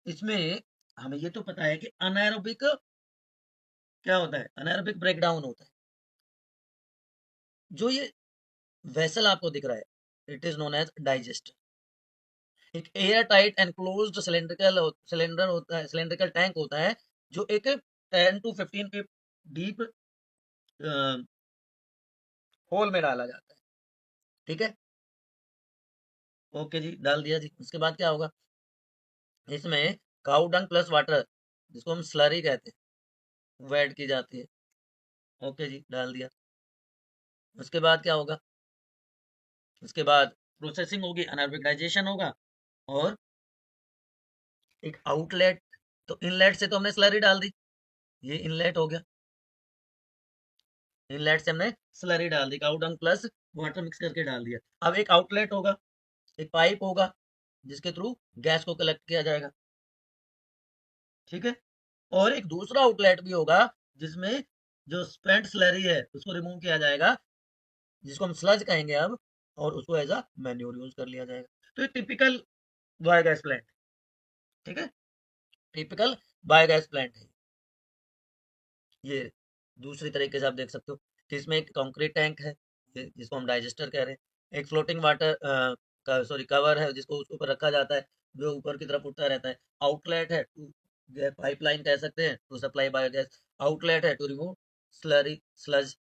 इसमें हमें ये तो पता है कि अनाएरोबिक क्या होता है, अनाएरोबिक ब्रेकडाउन होता है। जो ये वेसल आपको दिख रहा है, it is known as digester. एक एयर टाइट एनक्लोज्ड सिलेंडर होता है, सिलेंड्रिकल टैंक होता है, जो एक 10 to 15 फीट डीप होल में डाला जाता है, ठीक है। ओके जी, डाल दिया जी। उसके बाद क्या होगा, इसमें काऊ डंग प्लस वाटर, जिसको हम स्लरी कहते हैं, वो ऐड की जाती है। ओके जी, डाल दिया। उसके बाद क्या होगा, उसके बाद प्रोसेसिंग होगी, अनारोबिक डाइजेशन होगा, और एक आउटलेट। तो इनलेट से तो हमने स्लरी डाल दी, ये इनलेट हो गया। इनलेट से हमने स्लरी डाल दी, काऊ डंग प्लस वाटर मिक्स करके डाल दिया। अब एक आउटलेट होगा, एक पाइप होगा, जिसके थ्रू गैस को कलेक्ट किया जाएगा, ठीक है। और एक दूसरा आउटलेट भी होगा, जिसमें जो स्पेंट स्लरी है उसको रिमूव किया जाएगा, जिसको हम स्लज कहेंगे अब, और उसको एज अ मैन्योर यूज कर लिया जाएगा। तो ये टिपिकल बायोगैस प्लांट, ठीक है, टिपिकल बायोगैस प्लांट है ये। दूसरी तरीके से आप देख सकते हो कि इसमें एक कंक्रीट टैंक है, जिसको हम डाइजेस्टर कह रहे हैं। एक फ्लोटिंग वाटर का सॉरी कवर है, जिसको उसके ऊपर रखा जाता है, जो ऊपर की तरफ उठता रहता है। आउटलेट है टू पाइपलाइन कह सकते हैं, टू सप्लाई बायोगैस। आउटलेट है टू रिमूव स्लरी स्लज,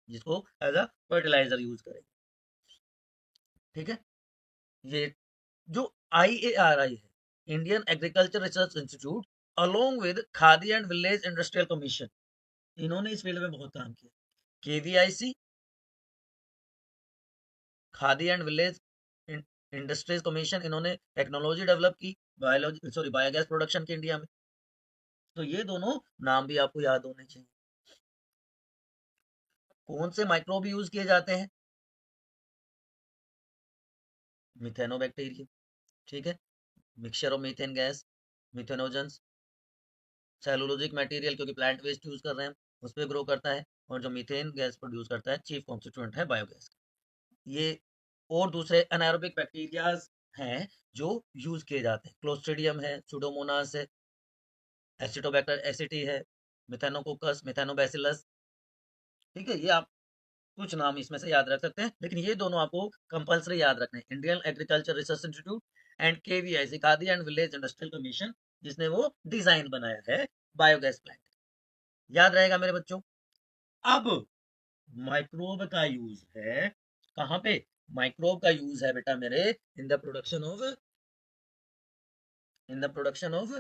जिसको एज अ फर्टिलाइजर यूज करें, ठीक है। ये जो IARI है, Indian agriculture research institute, along with khadi and village industrial commission, इन्होंने इस फील्ड में बहुत काम किया। KVIC, khadi and village industries commission, इन्होंने टेक्नोलॉजी डेवलप की बायोगैस प्रोडक्शन की इंडिया में। तो ये दोनों नाम भी आपको याद होने चाहिए। कौन से माइक्रोब यूज किए जाते हैं? मिथेनोबैक्टीरियम, ठीक है, mixture of methane gas, methanogens, cellulosic material, क्योंकि प्लांट वेस्ट यूज कर रहे हैं, उस पर ग्रो करता है, और जो मीथेन गैस प्रोड्यूस करता है, चीफ कॉन्स्टिट्यूएंट है बायोगैस का। ये और दूसरे अनारोबिक बैक्टीरियाज हैं जो यूज किए जाते हैं। क्लोस्ट्रिडियम है, सुडोमोनास है, एसिटोबैक्टर एसिटी है, मिथेनोकोकस, मिथेनोबैसिलस, ठीक है। ये आप कुछ नाम इसमें से याद रख सकते हैं, लेकिन ये दोनों आपको कंपलसरी याद रखने हैं, Indian agriculture research institute and KVIC, khadi and village industrial commission, जिसने वो डिजाइन बनाया है बायोगैस प्लांट। याद रहेगा मेरे बच्चों। अब माइक्रोब का यूज है कहाँ पे? माइक्रोब का यूज है बेटा मेरे in the production of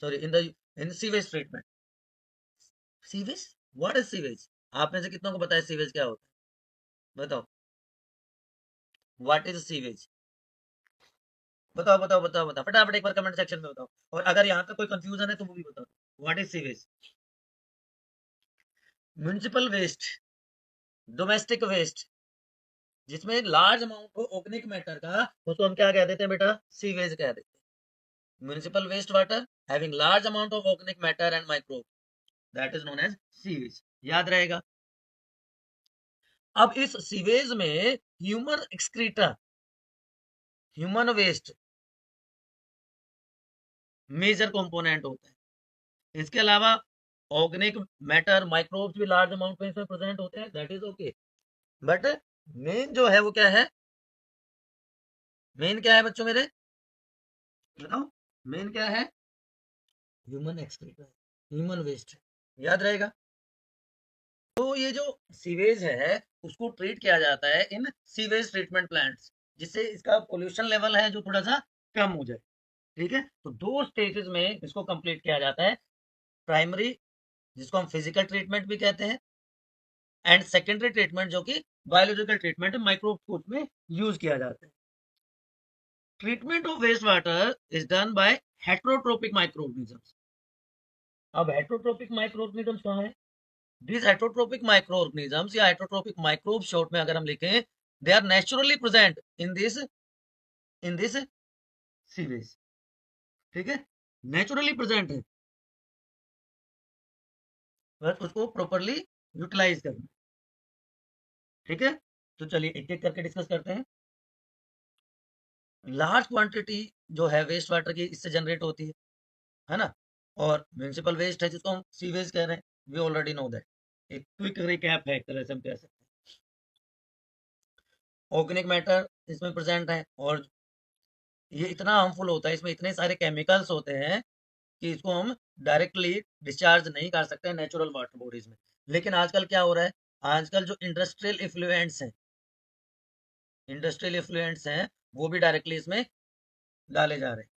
sorry in sewage treatment. Sewage, what is sewage? आप में से कितनों को पता है सीवेज क्या होता है? बताओ, व्हाट इज सीवेज? बताओ बताओ बताओ बताओ फटाफट, एक बार कमेंट सेक्शन में बताओ। और अगर यहाँ तक कोई कंफ्यूजन है तो वो भी बताओ, what is sewage? Municipal waste, domestic waste, जिसमें लार्ज अमाउंट हो ऑर्गेनिक मैटर का, उसको हम क्या कह देते हैं बेटा? सीवेज कह देते हैं। Municipal waste water having large amount of organic matter and microbe, that is known as sewage. याद रहेगा। अब इस सीवेज में human excreta, human waste major component होता है। इसके अलावा ऑर्गेनिक मैटर, माइक्रोब्स भी लार्ज अमाउंट में इसमें प्रेजेंट होते हैं, that is okay. But main जो है वो क्या है? मेन क्या है बच्चों मेरे, बताओ, मेन क्या है? ह्यूमन एक्सक्रीटा, ह्यूमन वेस्ट, याद रहेगा। तो ये जो सीवेज है उसको ट्रीट किया जाता है इन सीवेज ट्रीटमेंट प्लांट्स, जिससे इसका पोल्यूशन लेवल है जो थोड़ा सा कम हो जाए। ठीक है, तो 2 स्टेजेस में इसको कंप्लीट किया जाता है, प्राइमरी जिसको हम फिजिकल ट्रीटमेंट भी कहते हैं, एंड सेकेंडरी ट्रीटमेंट जो कि बायोलॉजिकल ट्रीटमेंट माइक्रोस्कोप में यूज किया जाता है। Treatment of waste water is done by heterotrophic microorganisms. अब हेट्रोट्रोपिक माइक्रोऑर्गेनिजम्स कहाँ है? दिस हेट्रोट्रोपिक माइक्रोऑर्गेनिजम्स या हेट्रोट्रोपिक माइक्रोब शॉर्ट में अगर हम लिखें, they are naturally present in this sewage. ठीक है, नेचुरली प्रेजेंट है, बस उसको प्रॉपरली यूटिलाइज करना। ठीक है, तो चलिए एक एक करके डिस्कस करते हैं। लार्ज क्वांटिटी जो है वेस्ट वाटर की इससे जनरेट होती है ना, और म्यूनिसिपल वेस्ट है जिसको हम सीवेज कह रहे हैं, वी ऑलरेडी नो दैट। एक क्विक रिकैप है एक तरह से हम कह सकते हैं। ऑर्गेनिक मैटर इसमें प्रेजेंट है, और ये इतना हार्मफुल होता है, इसमें इतने सारे केमिकल्स होते हैं कि इसको हम डायरेक्टली डिस्चार्ज नहीं कर सकते नेचुरल वाटर बॉडीज में। लेकिन आजकल क्या हो रहा है, आजकल जो इंडस्ट्रियल इफ्लुएंट्स हैं वो भी डायरेक्टली इसमें डाले जा रहे हैं।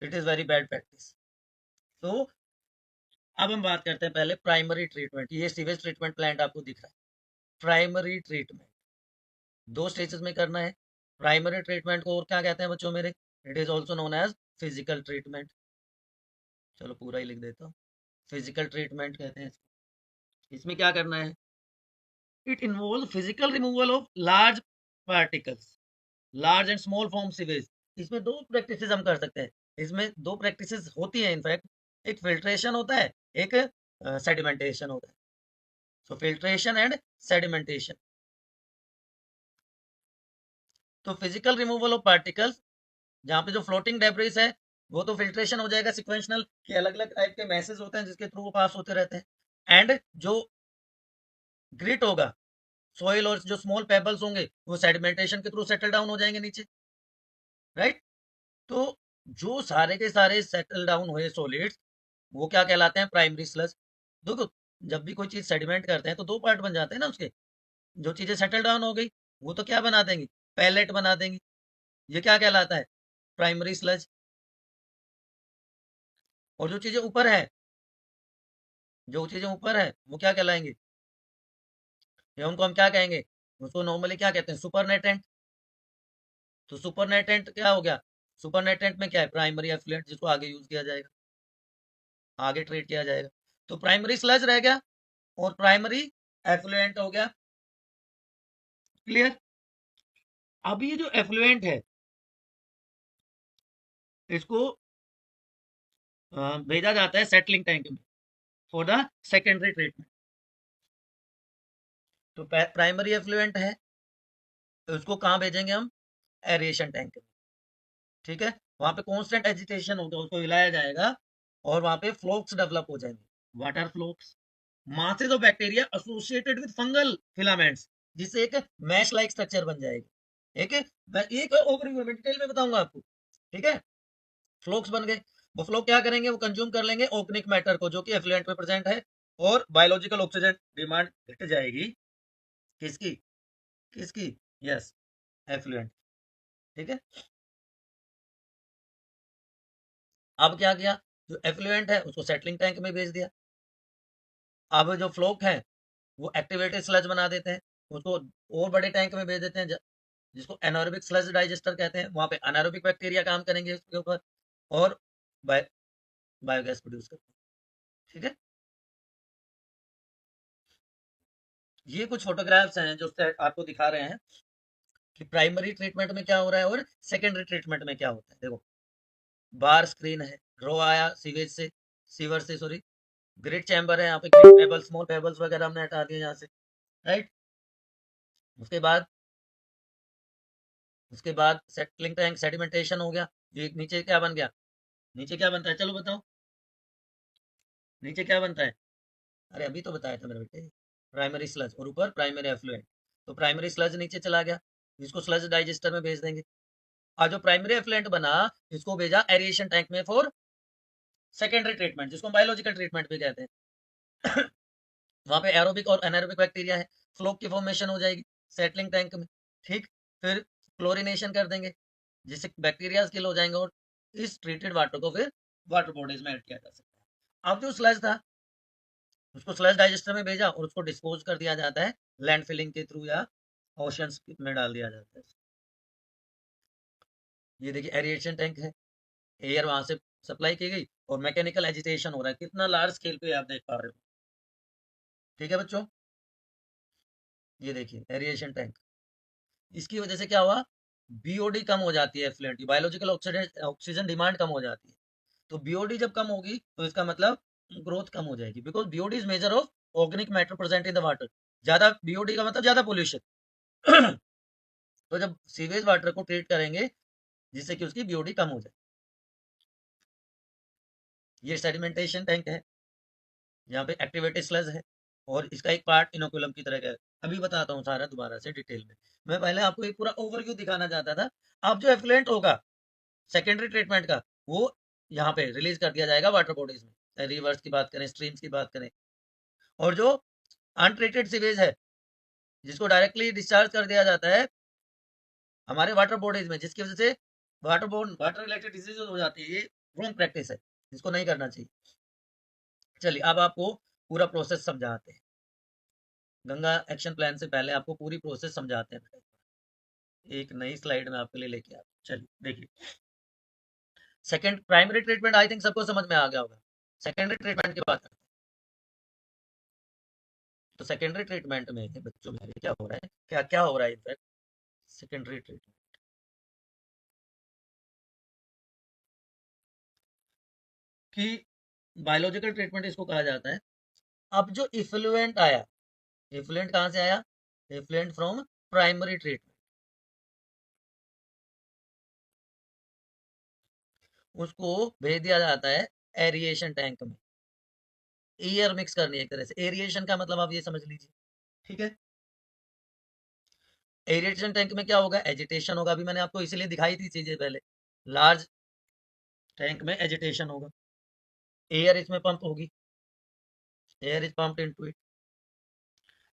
It is very bad practice. तो अब हम बात करते हैं पहले प्राइमरी ट्रीटमेंट। ये सीवेज ट्रीटमेंट प्लांट आपको दिख रहा है। प्राइमरी ट्रीटमेंट 2 स्टेजेस में करना है। प्राइमरी ट्रीटमेंट को और क्या कहते हैं बच्चों मेरे? It is also known as physical treatment. चलो पूरा ही लिख देता हूँ, फिजिकल ट्रीटमेंट कहते हैं इसको। इसमें क्या करना है? It involve physical removal of large particles, large and small form sewage. इसमें 2 प्रैक्टिसेस हम कर सकते हैं। इसमें 2 प्रैक्टिसेस होती हैं इनफैक्ट, एक फिल्ट्रेशन होता है, एक सेडिमेंटेशन होता है। सो फिल्ट्रेशन एंड सेडिमेंटेशन। तो फिजिकल रिमूवल ऑफ पार्टिकल्स, जहाँ पे जो फ्लोटिंग डेब्रिस है वो तो फिल्ट्रेशन हो जाएगा सिक्वेंशनल, कि अलग अलग टाइप के मैसेज होते हैं जिसके थ्रू वो पास होते रहते हैं। एंड जो ग्रिट होगा, सॉइल और जो स्मॉल पेबल्स होंगे वो सेडिमेंटेशन के थ्रू सेटल डाउन हो जाएंगे नीचे, राइट। तो जो सारे के सारे सेटल डाउन हुए सॉलिड्स वो क्या कहलाते हैं? Primary sludge. देखो, जब भी कोई चीज सेडिमेंट करते हैं तो 2 पार्ट बन जाते हैं ना उसके। जो चीजें सेटल डाउन हो गई वो तो क्या बना देंगी? पैलेट बना देंगी। ये क्या कहलाता है? Primary sludge. और जो चीजें ऊपर है वो क्या कहलाएंगी? या उनको हम क्या कहेंगे? उसको नॉर्मली क्या कहते हैं? सुपरनेटेंट। तो सुपरनेटेंट क्या हो गया? सुपरनेटेंट में क्या है? प्राइमरी एफ्लुएंट, जिसको आगे यूज किया जाएगा, आगे ट्रीट किया जाएगा। तो प्राइमरी स्लज रह गया और प्राइमरी एफ्लुएंट हो गया। क्लियर? अब ये जो एफ्लुएंट है इसको भेजा जाता है सेटलिंग टैंक में फॉर द सेकेंडरी ट्रीटमेंट। तो प्राइमरी एफ्लुएंट है तो उसको कहाँ भेजेंगे हम? एरेशन टैंक में। ठीक है, वहां पे कांस्टेंट एजिटेशन होगा, उसको हिलाया जाएगा और वहां पे फ्लोक्स डेवलप हो जाएंगे। What are flocs? Masses of bacteria associated with fungal filaments, जिससे एक मैश लाइक स्ट्रक्चर बन जाएगी। एक ओवरव्यू में डिटेल में बताऊंगा आपको। ठीक है, फ्लोक्स बन गए। वो फ्लोक क्या करेंगे? वो कंज्यूम कर लेंगे ऑर्गेनिक मैटर को जो कि एफ्लुएंट में प्रेजेंट है, और बायोलॉजिकल ऑक्सीजन डिमांड घट जाएगी। किसकी? किसकी? Yes, effluent. ठीक है, अब क्या किया? जो एफ्लुएंट है उसको सेटलिंग टैंक में भेज दिया। अब जो फ्लोक है वो एक्टिवेटेड स्लज बना देते हैं, उसको और बड़े टैंक में भेज देते हैं, जिसको एनारोबिक स्लज डाइजेस्टर कहते हैं। वहां पे एनारोबिक बैक्टीरिया काम करेंगे उसके ऊपर और बायोगैस प्रोड्यूस करते हैं। ठीक है, ये कुछ फोटोग्राफ्स हैं जो आपको दिखा रहे हैं कि प्राइमरी ट्रीटमेंट में क्या हो रहा है और सेकेंडरी ट्रीटमेंट में क्या होता है। देखो, बार स्क्रीन है, रो आया सीवर से सॉरी, ग्रिड चैम्बर है, यहाँ पे ग्रिड पेबल्स, स्मॉल पेबल्स वगैरह हमने हटा दिए यहाँ से, राइट। उसके बाद सेटलिंग टैंक, सेडिमेंटेशन हो गया। ये नीचे क्या बन गया? नीचे क्या बनता है? चलो बताओ, नीचे क्या बनता है? अरे अभी तो बताया था मेरे बेटे, प्राइमरी स्लज और ऊपर प्राइमरी एफ्लुएंट। तो प्राइमरी स्लज नीचे चला गया, इसको स्लज डाइजेस्टर में भेज देंगे। और जो प्राइमरी एफ्लुएंट बना इसको भेजा एरिएशन टैंक में फॉर सेकेंडरी ट्रीटमेंट, जिसको बायोलॉजिकल ट्रीटमेंट भी कहते हैं। वहां पे एरोबिक और एनारोबिक बैक्टीरिया है, फ्लोक की फॉर्मेशन हो जाएगी सेटलिंग टैंक में। ठीक, फिर क्लोरिनेशन कर देंगे जिससे बैक्टीरिया किल हो जाएंगे और इस ट्रीटेड वाटर को फिर वाटर बॉडीज में ऐड किया जा सकता है। अब जो स्लज था उसको स्लज डाइजेस्टर में भेजा और उसको डिस्पोज कर दिया जाता है लैंड फिलिंग के थ्रू या ओशंस में डाल दिया जाता है। ये देखिए एरिएशन टैंक है, एयर वहां से सप्लाई की गई और मैकेनिकल एजिटेशन हो रहा है, कितना लार्ज स्केल पे आप देख पा रहे हो। ठीक है बच्चों, ये देखिए एरिएशन टैंक, इसकी वजह से क्या हुआ, बीओडी कम हो जाती है एफ्लुएंट की, बायोलॉजिकल ऑक्सीजन डिमांड कम हो जाती है। तो बीओडी जब कम होगी तो इसका मतलब ग्रोथ कम हो जाएगी, because BOD is measure of organic matter present in the water. ज्यादा बीओडी का मतलब ज्यादा पोल्यूशन तो जब सीवेज वाटर को ट्रीट करेंगे जिससे कि उसकी बीओडी कम हो जाए। ये सेडिमेंटेशन टैंक है, यहाँ पे एक्टिवेटेड स्लज है और इसका एक पार्ट इनोकुलम की तरह का है। अभी बताता हूँ सारा दोबारा से डिटेल में। मैं पहले आपको एक पूरा ओवरव्यू दिखाना चाहता था। अब जो एफ्लुएंट होगा सेकेंडरी ट्रीटमेंट का वो यहाँ पे रिलीज कर दिया जाएगा वाटर बॉडीज में, रिवर्स की बात करें, स्ट्रीम्स की बात करें, और जो अनट्रीटेड सीवेज है जिसको डायरेक्टली डिस्चार्ज कर दिया जाता है हमारे वाटर बॉडीज में, जिसकी वजह से वाटर रिलेटेड डिजीज हो जाती है। ये रॉन्ग प्रैक्टिस है, इसको नहीं करना चाहिए। चलिए अब आपको पूरा प्रोसेस समझाते हैं, गंगा एक्शन प्लान से पहले आपको पूरी प्रोसेस समझाते हैं। एक नई स्लाइड में आपके लिए लेके आते हैं। चलिए देखिए, second primary treatment I think सबको समझ में आ गया होगा। सेकेंडरी ट्रीटमेंट की बात करते हैं। तो सेकेंडरी ट्रीटमेंट में बच्चों में क्या हो रहा है, क्या क्या हो रहा है इनफैक्ट सेकेंडरी ट्रीटमेंट की, बायोलॉजिकल ट्रीटमेंट इसको कहा जाता है। अब जो इफ्लुएंट आया, इफ्लुएंट कहाँ से आया, इफ्लुएंट फ्रॉम प्राइमरी ट्रीटमेंट, उसको भेज दिया जाता है एरिएशन टैंक में। एयर मिक्स करनी है एक तरह से, एरिएशन का मतलब आप ये समझ लीजिए। ठीक है, एरिएशन टैंक में क्या होगा, एजिटेशन होगा। अभी मैंने आपको इसीलिए दिखाई थी चीजें पहले, लार्ज टैंक में एजिटेशन होगा, एयर इसमें पंप होगी, air is pumped into it.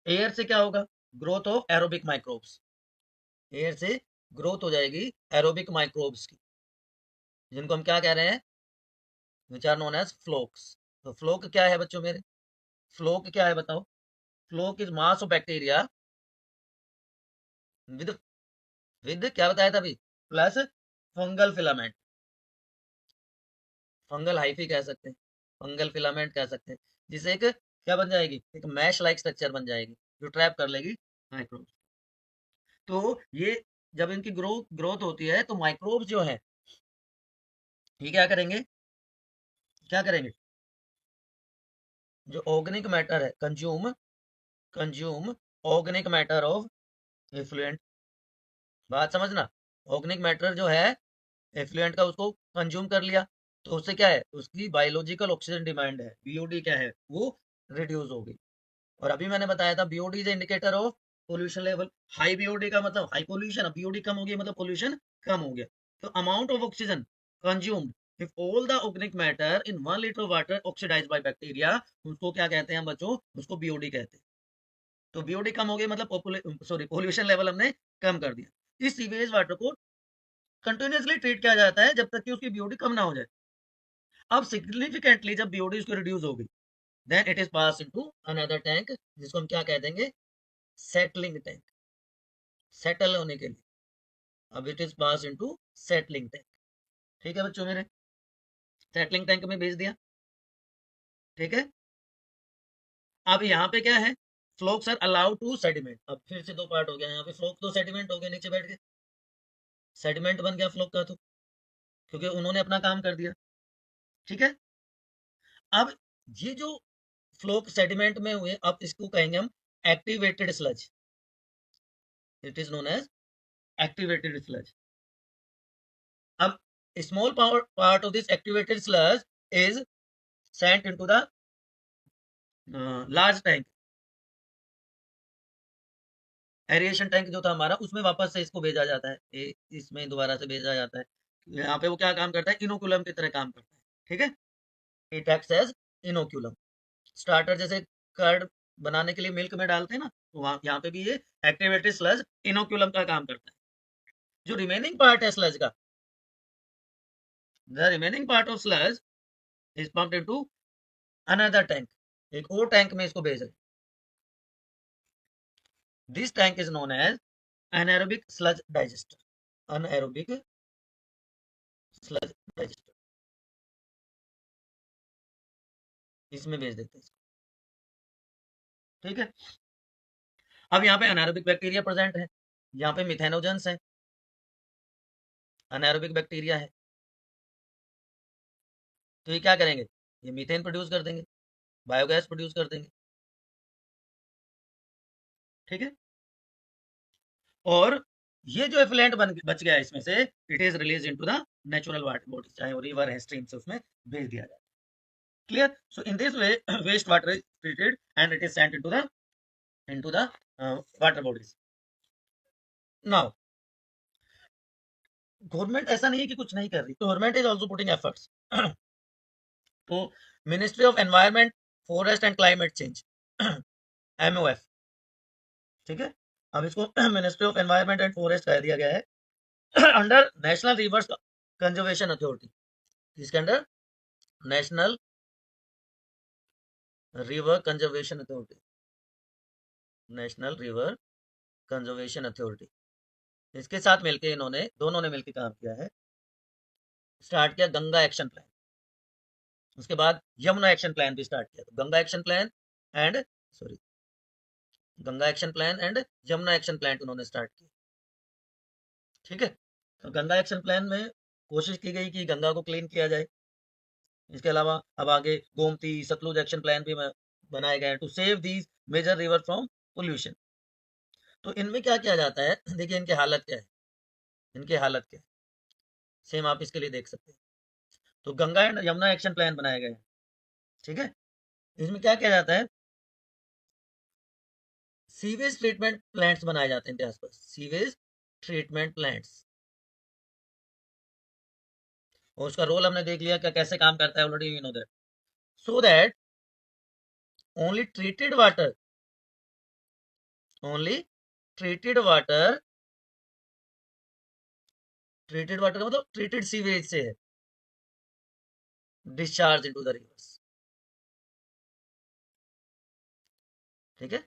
Air से क्या होगा, growth of aerobic microbes, air से ग्रोथ हो जाएगी एरोबिक माइक्रोब्स की, जिनको हम क्या कह रहे हैं, which are known as flocs. तो फ्लोक क्या है बच्चों मेरे, फ्लोक क्या है बताओ, floc is mass of bacteria with with क्या बताया था अभी, plus fungal filament, fungal hyphae कह सकते हैं, फंगल फिलामेंट कह सकते हैं, जिसे एक क्या बन जाएगी, एक मैश लाइक स्ट्रक्चर बन जाएगी जो ट्रैप कर लेगी माइक्रोब्स। तो ये जब इनकी ग्रोथ होती है तो माइक्रोब्स जो है ये क्या करेंगे, क्या करेंगे, जो ऑर्गेनिक मैटर है consume organic matter of effluent. बात समझना, ऑर्गेनिक मैटर जो है एफ्लुएंट का उसको कंज्यूम कर लिया तो उससे क्या है, उसकी बायोलॉजिकल ऑक्सीजन डिमांड है, बीओडी क्या है वो रिड्यूस हो गई। और अभी मैंने बताया था BOD is indicator of pollution level. High BOD का मतलब हाई पोल्यूशन, बीओडी कम हो गई मतलब पोल्यूशन कम हो गया। तो amount of oxygen consumed if all the organic matter in 1 litre water oxidised by bacteria, उसको क्या कहते हैं बच्चों, उसको बीओडी कहते हैं। तो बीओडी कम हो गई मतलब पोल्यूशन लेवल हमने कम कर दिया। इस सीवेज वाटर को कंटिन्यूसली ट्रीट किया जाता है जब तक कि उसकी बीओडी कम ना हो जाए। अब सिग्निफिकेंटली जब बीओडी उसकी रिड्यूस हो गई, then it is pass into another tank, जिसको हम क्या कह देंगे, सेटलिंग टैंक, सेटल होने के लिए। अब it is pass into settling tank. ठीक है बच्चों मेरे, सेटलिंग टैंक में भेज दिया। ठीक है, अब यहाँ पे क्या है, flocs are allowed to sediment. अब फिर से दो पार्ट हो गया, यहाँ पे फ्लोक तो सेडिमेंट हो गए नीचे बैठ के, सेडिमेंट बन गया फ्लोक का, तो क्योंकि उन्होंने अपना काम कर दिया। ठीक है, अब ये जो फ्लोक सेडिमेंट में हुए, अब इसको कहेंगे हम activated sludge, it is known as activated sludge. अब small part of this activated sludge is sent into the large tank, aeration tank जो था हमारा उसमें वापस से इसको भेजा जाता है, इसमें दोबारा से भेजा जाता है। यहाँ पे वो क्या काम करता है, इनोकुलम की तरह काम करता है। ठीक है, it acts as inoculum. Starter जैसे कर्ड बनाने के लिए मिल्क में डालते हैं ना, तो वहां यहाँ पे भी ये एक्टिवेटेड स्लज इनोकुलम का काम करता है। जो रिमेनिंग पार्ट है स्लज का, the remaining part of sludge is pumped into another tank, एक और टैंक में इसको भेज रहे। This tank is known as anaerobic sludge digester, anaerobic sludge digester, इसमें भेज देते हैं इसको, ठीक है। अब यहाँ पे अनारोबिक बैक्टीरिया प्रेजेंट है, यहाँ पे मिथेनोजेंस है, अनारोबिक बैक्टीरिया है, तो ये क्या करेंगे, ये मीथेन प्रोड्यूस कर देंगे, बायोगैस प्रोड्यूस कर देंगे, ठीक है। और ये जो एफ्लुएंट बच गया इसमें से, it is release into the natural water body, चाहे वो रिवर है, स्ट्रीम से, उसमें भेज दिया जाए, clear. So in this way waste water is treated and it is sent into the water bodies. Now government ऐसा नहीं है कि कुछ नहीं कर रही, government is also putting efforts. तो ministry of environment, forest and climate change, MOF, ठीक है। अब इसको ministry of environment and forest कह दिया गया है under national rivers conservation authority, इसके under national river conservation authority, national river conservation authority, इसके साथ मिलकर इन्होंने दोनों ने मिलकर काम किया है, स्टार्ट किया गंगा एक्शन प्लान, उसके बाद यमुना एक्शन प्लान भी स्टार्ट किया। तो Ganga action plan and Ganga action plan and Yamuna action plan उन्होंने स्टार्ट किया, ठीक है। तो गंगा एक्शन प्लान में कोशिश की गई कि गंगा को क्लीन किया जाए। इसके अलावा अब आगे गोमती, सतलुज एक्शन प्लान भी बनाए गए हैं to save these major river from pollution. तो इनमें क्या किया जाता है, देखिए इनकी हालत क्या है, इनकी हालत क्या है, सेम आप इसके लिए देख सकते हैं। तो Ganga and Yamuna action plan बनाए गए हैं, ठीक है। इसमें क्या किया जाता है, सीवेज ट्रीटमेंट प्लांट्स बनाए जाते हैं इनके आसपास, सीवेज ट्रीटमेंट प्लांट्स, और उसका रोल हमने देख लिया क्या कैसे काम करता है, already you know that. So that only treated water, only treated water, treated water का मतलब ट्रीटेड सीवेज से है, डिस्चार्ज इनटू द रिवर्स, ठीक है।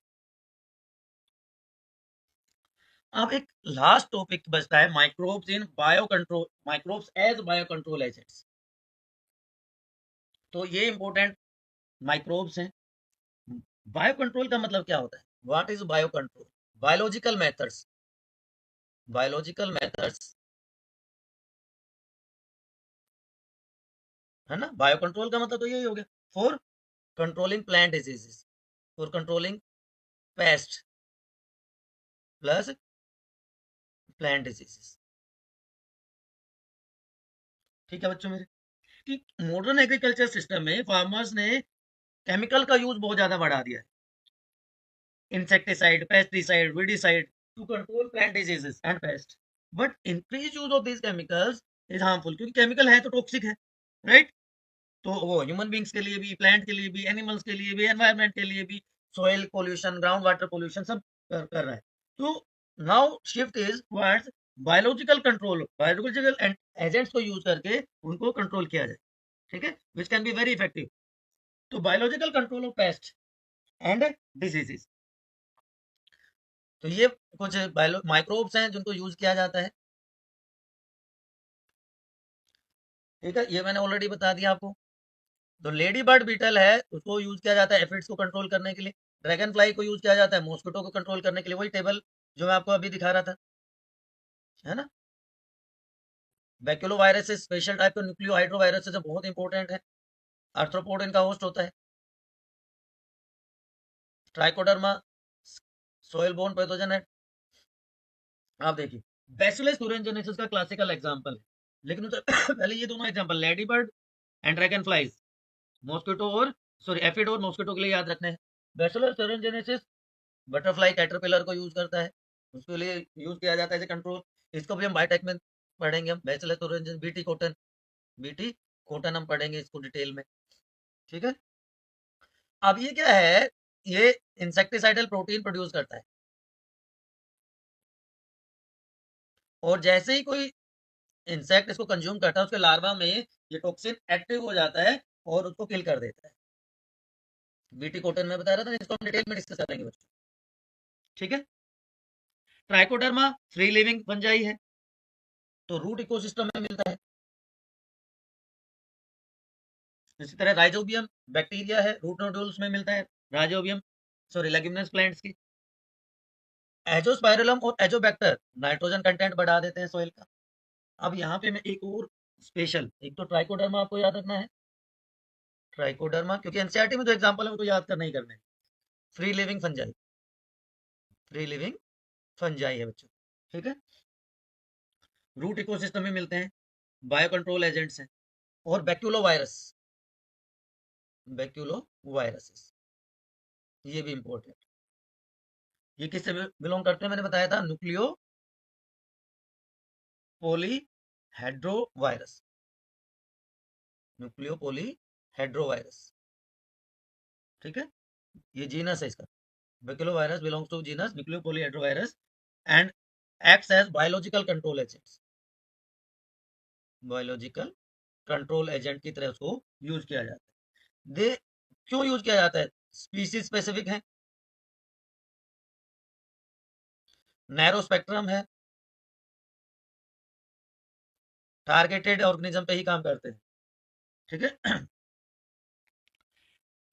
अब एक लास्ट टॉपिक बचता है, microbes in bio control, microbes as bio control agents. तो ये इंपॉर्टेंट माइक्रोब्स हैं। बायो कंट्रोल का मतलब क्या होता है, what is bio control, biological methods, biological methods, है ना। बायो कंट्रोल का मतलब तो यही हो गया, for controlling plant diseases, for controlling paste plus plant diseases, ठीक है बच्चों मेरे। कि मॉडर्न एग्रीकल्चर सिस्टम में फार्मर्स ने केमिकल का यूज बहुत ज्यादा बढ़ा दिया है, insecticide, pesticide, weedicide to control plant diseases and pests. But increased use of these chemicals is harmful, क्योंकि केमिकल है तो टॉक्सिक है, राइट। तो वो ह्यूमन बींग्स के लिए भी, प्लांट के लिए भी, एनिमल्स के लिए भी, एनवायरनमेंट के लिए भी, soil pollution, ground water pollution सब कर रहा है। तो now shift is wards biological control, biological agents को यूज करके उनको कंट्रोल किया जाए, ठीक है, which can be very effective. तो biological control of pest and diseases, तो ये कुछ माइक्रोब्स हैं जिनको यूज किया जाता है, ठीक है। ये मैंने ऑलरेडी बता दिया आपको। तो लेडी बर्ड बीटल है, उसको यूज किया जाता है एफिड्स को कंट्रोल करने के लिए, ड्रैगन फ्लाई को यूज किया जाता है मॉस्किटो को कंट्रोल करने के लिए, वही टेबल जो मैं आपको अभी दिखा रहा था, है ना। बैक्यूलोवायरस स्पेशल टाइप का न्यूक्लियो हाइड्रोवायरस है, बहुत इंपॉर्टेंट है, आर्थ्रोपोड इनका होस्ट होता है। ट्राइकोडर्मा सोइल बोर्न पैथोजन है। आप देखिए बैसिलस thuringiensis का क्लासिकल एग्जांपल है, लेकिन उससे पहले ये दोनों example lady bird and dragon flies, mosquito और सॉरी एफिड और मॉस्किटो के लिए याद रखना है। बैसिलस thuringiensis बटरफ्लाई कैटरपिलर को यूज करता है, उसके लिए यूज किया जाता है कंट्रोल। इसको भी हम बायोटेक में पढ़ेंगे, हम बैसिलस thuringiensis, बीटी कॉटन हम पढ़ेंगे इसको डिटेल में, ठीक है। अब ये क्या है, ये इंसेक्टिसाइडल प्रोटीन प्रोड्यूस करता है, और जैसे ही कोई इंसेक्ट इसको कंज्यूम करता है, उसके लार्वा में ये टॉक्सिन एक्टिव हो जाता है और उसको किल कर देता है। बीटी कॉटन में बता रहा था, इसको हम डिटेल में डिस्कस करेंगे बच्चों, ठीक है। ट्राइकोडर्मा फ्री लिविंग फंजाई है, तो रूट इकोसिस्टम में मिलता है। इसी तरह राइजोबियम बैक्टीरिया है, रूट नोड्यूल्स में मिलता है। राइजोबियम सॉरी लेग्यूमिनस प्लांट्स की। एजोस्पाइरलम और एजोबैक्टर नाइट्रोजन कंटेंट बढ़ा देते हैं सोइल का। अब यहाँ पे मैं एक और स्पेशल, एक तो ट्राइकोडर्मा आपको याद रखना है, ट्राइकोडर्मा, क्योंकि एनसीईआरटी में जो एग्जांपल है वो तो याद करना ही करना है। Free living fungi, free living fungi है बच्चों, ठीक है। रूट इकोसिस्टम में मिलते हैं, बायो कंट्रोल एजेंट्स हैं। और बैक्यूलो वायरस, बैक्यूलो वायरसेस, ये भी इंपॉर्टेंट। ये किससे बिलोंग करते हैं, मैंने बताया था, न्यूक्लियो पॉलीहेड्रोवायरस, न्यूक्लियो पॉलीहेड्रोवायरस, ठीक है। ये जीनस है इसका। Baculovirus belongs to genus nucleo polyhedrovirus and acts as biological control agents, biological control agent की तरह उसको यूज किया जाता है। दे क्यों यूज किया जाता है, स्पीसीज स्पेसिफिक है, नैरो स्पेक्ट्रम है, टारगेटेड ऑर्गेनिज्म पे ही काम करते हैं, ठीक है।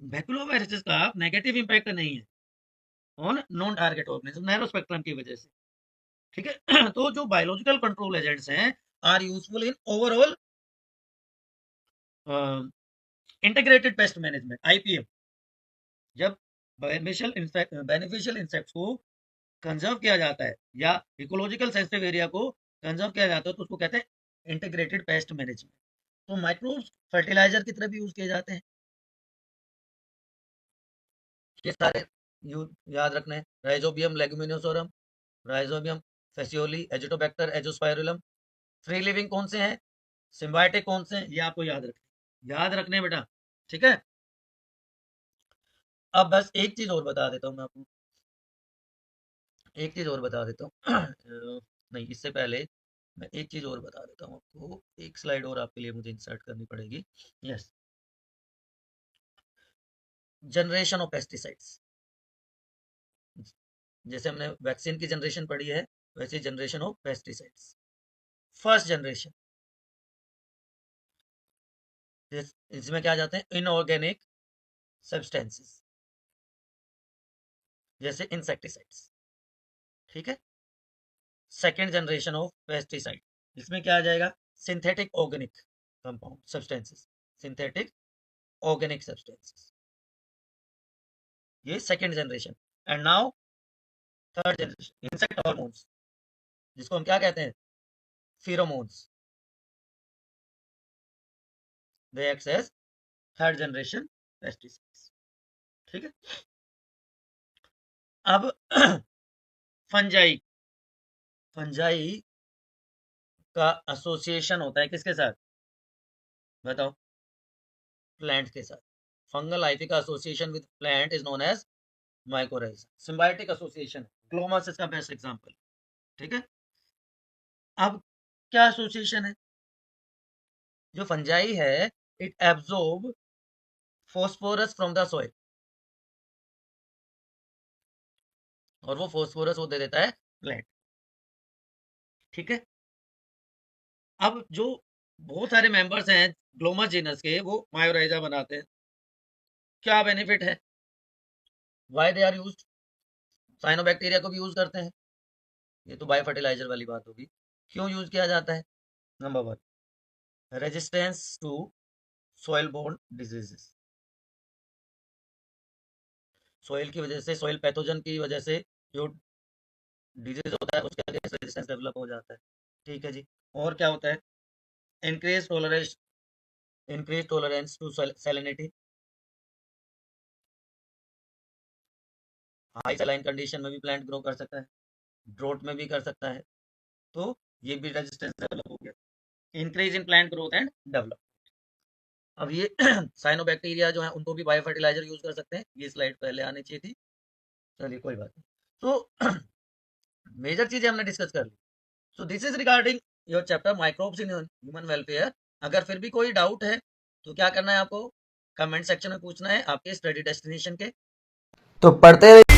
बैक्यूलोवायरसेस का नेगेटिव इंपैक्ट नहीं है on non target organism, narrow spectrum की वजह से, ठीक है। तो जो बायोलॉजिकल कंट्रोल एजेंट्स हैं are useful in overall integrated pest management, IPM. जब बेनिफिशियल इंसेक्ट्स को कंजर्व किया जाता है या इकोलॉजिकल सेंसिटिव एरिया को कंजर्व किया जाता है तो उसको कहते हैं इंटीग्रेटेड पेस्ट मैनेजमेंट। तो माइक्रोब्स फर्टिलाइजर की तरह भी यूज किए जाते हैं, ये सारे याद रखने हैं। Rhizobium leguminosarum, Rhizobium phaseoli, Azotobacter, Azospirillum. Free living कौन से हैं, सिम्बायोटिक कौन से हैं, ये आपको याद रखने बेटा, ठीक है। अब बस एक चीज और बता देता हूँ मैं आपको, एक चीज और बता देता हूँ नहीं, इससे पहले मैं एक चीज और बता देता हूँ आपको, एक स्लाइड और आपके लिए मुझे इंसर्ट करनी पड़ेगी। यस, जनरेशन ऑफ पेस्टिसाइड्स, जैसे हमने वैक्सीन की जनरेशन पढ़ी है वैसे generation of pesticides. First generation, इसमें क्या आ जाते हैं, इनऑर्गेनिक सब्सटेंसेस जैसे इंसेक्टिसाइड्स, ठीक है। सेकेंड जनरेशन ऑफ पेस्टिसाइड, इसमें क्या आ जाएगा, synthetic organic compound substances, synthetic organic substances, ये second generation. And now third generation, insect hormones, जिसको हम क्या कहते हैं, pheromones, they act as third generation pesticides, ठीक है। अब फंजाई, फंजाई का एसोसिएशन होता है किसके साथ, बताओ, प्लांट के साथ। फंगल लाइफी का association with plant is known as mycorrhiza. Symbiotic association, Glomus इसका बेस्ट एग्जांपल, ठीक है। अब क्या एसोसिएशन है, जो फंजाई है it absorb phosphorus from the soil, और वो फॉस्फोरस वो दे देता है प्लांट, ठीक है। अब जो बहुत सारे मेंबर्स हैं ग्लोमस जीनस के, वो मायोराइजा बनाते हैं। क्या बेनिफिट है, why they are used, cyanobacteria को भी यूज करते हैं, ये तो बायो फर्टिलाइजर वाली बात होगी। क्यों यूज किया जाता है, number one, resistance to soil borne diseases, soil की वजह से, सॉइल पैथोजन की वजह से जो डिजीज होता है उसके अगेंस्ट रेजिस्टेंस डेवलप हो जाता है, ठीक है जी। और क्या होता है, increase tolerance, increase tolerance to salinity, high saline condition में भी प्लांट ग्रो कर सकता है, ड्रोट में भी कर सकता है, तो ये भी रेजिस्टेंस डेवलप हो गया, increase in plant growth and develop. अब ये साइनोबैक्टीरिया जो है उनको भी बायो फर्टिलाइजर यूज कर सकते हैं, ये स्लाइड पहले आनी चाहिए थी, चलिए कोई बात नहीं। तो मेजर चीजें हमने डिस्कस कर ली। So this is regarding your chapter microbes in human welfare. अगर फिर भी कोई डाउट है तो क्या करना है आपको, कमेंट सेक्शन में पूछना है आपके स्टडी डेस्टिनेशन के। तो पढ़ते रहिए।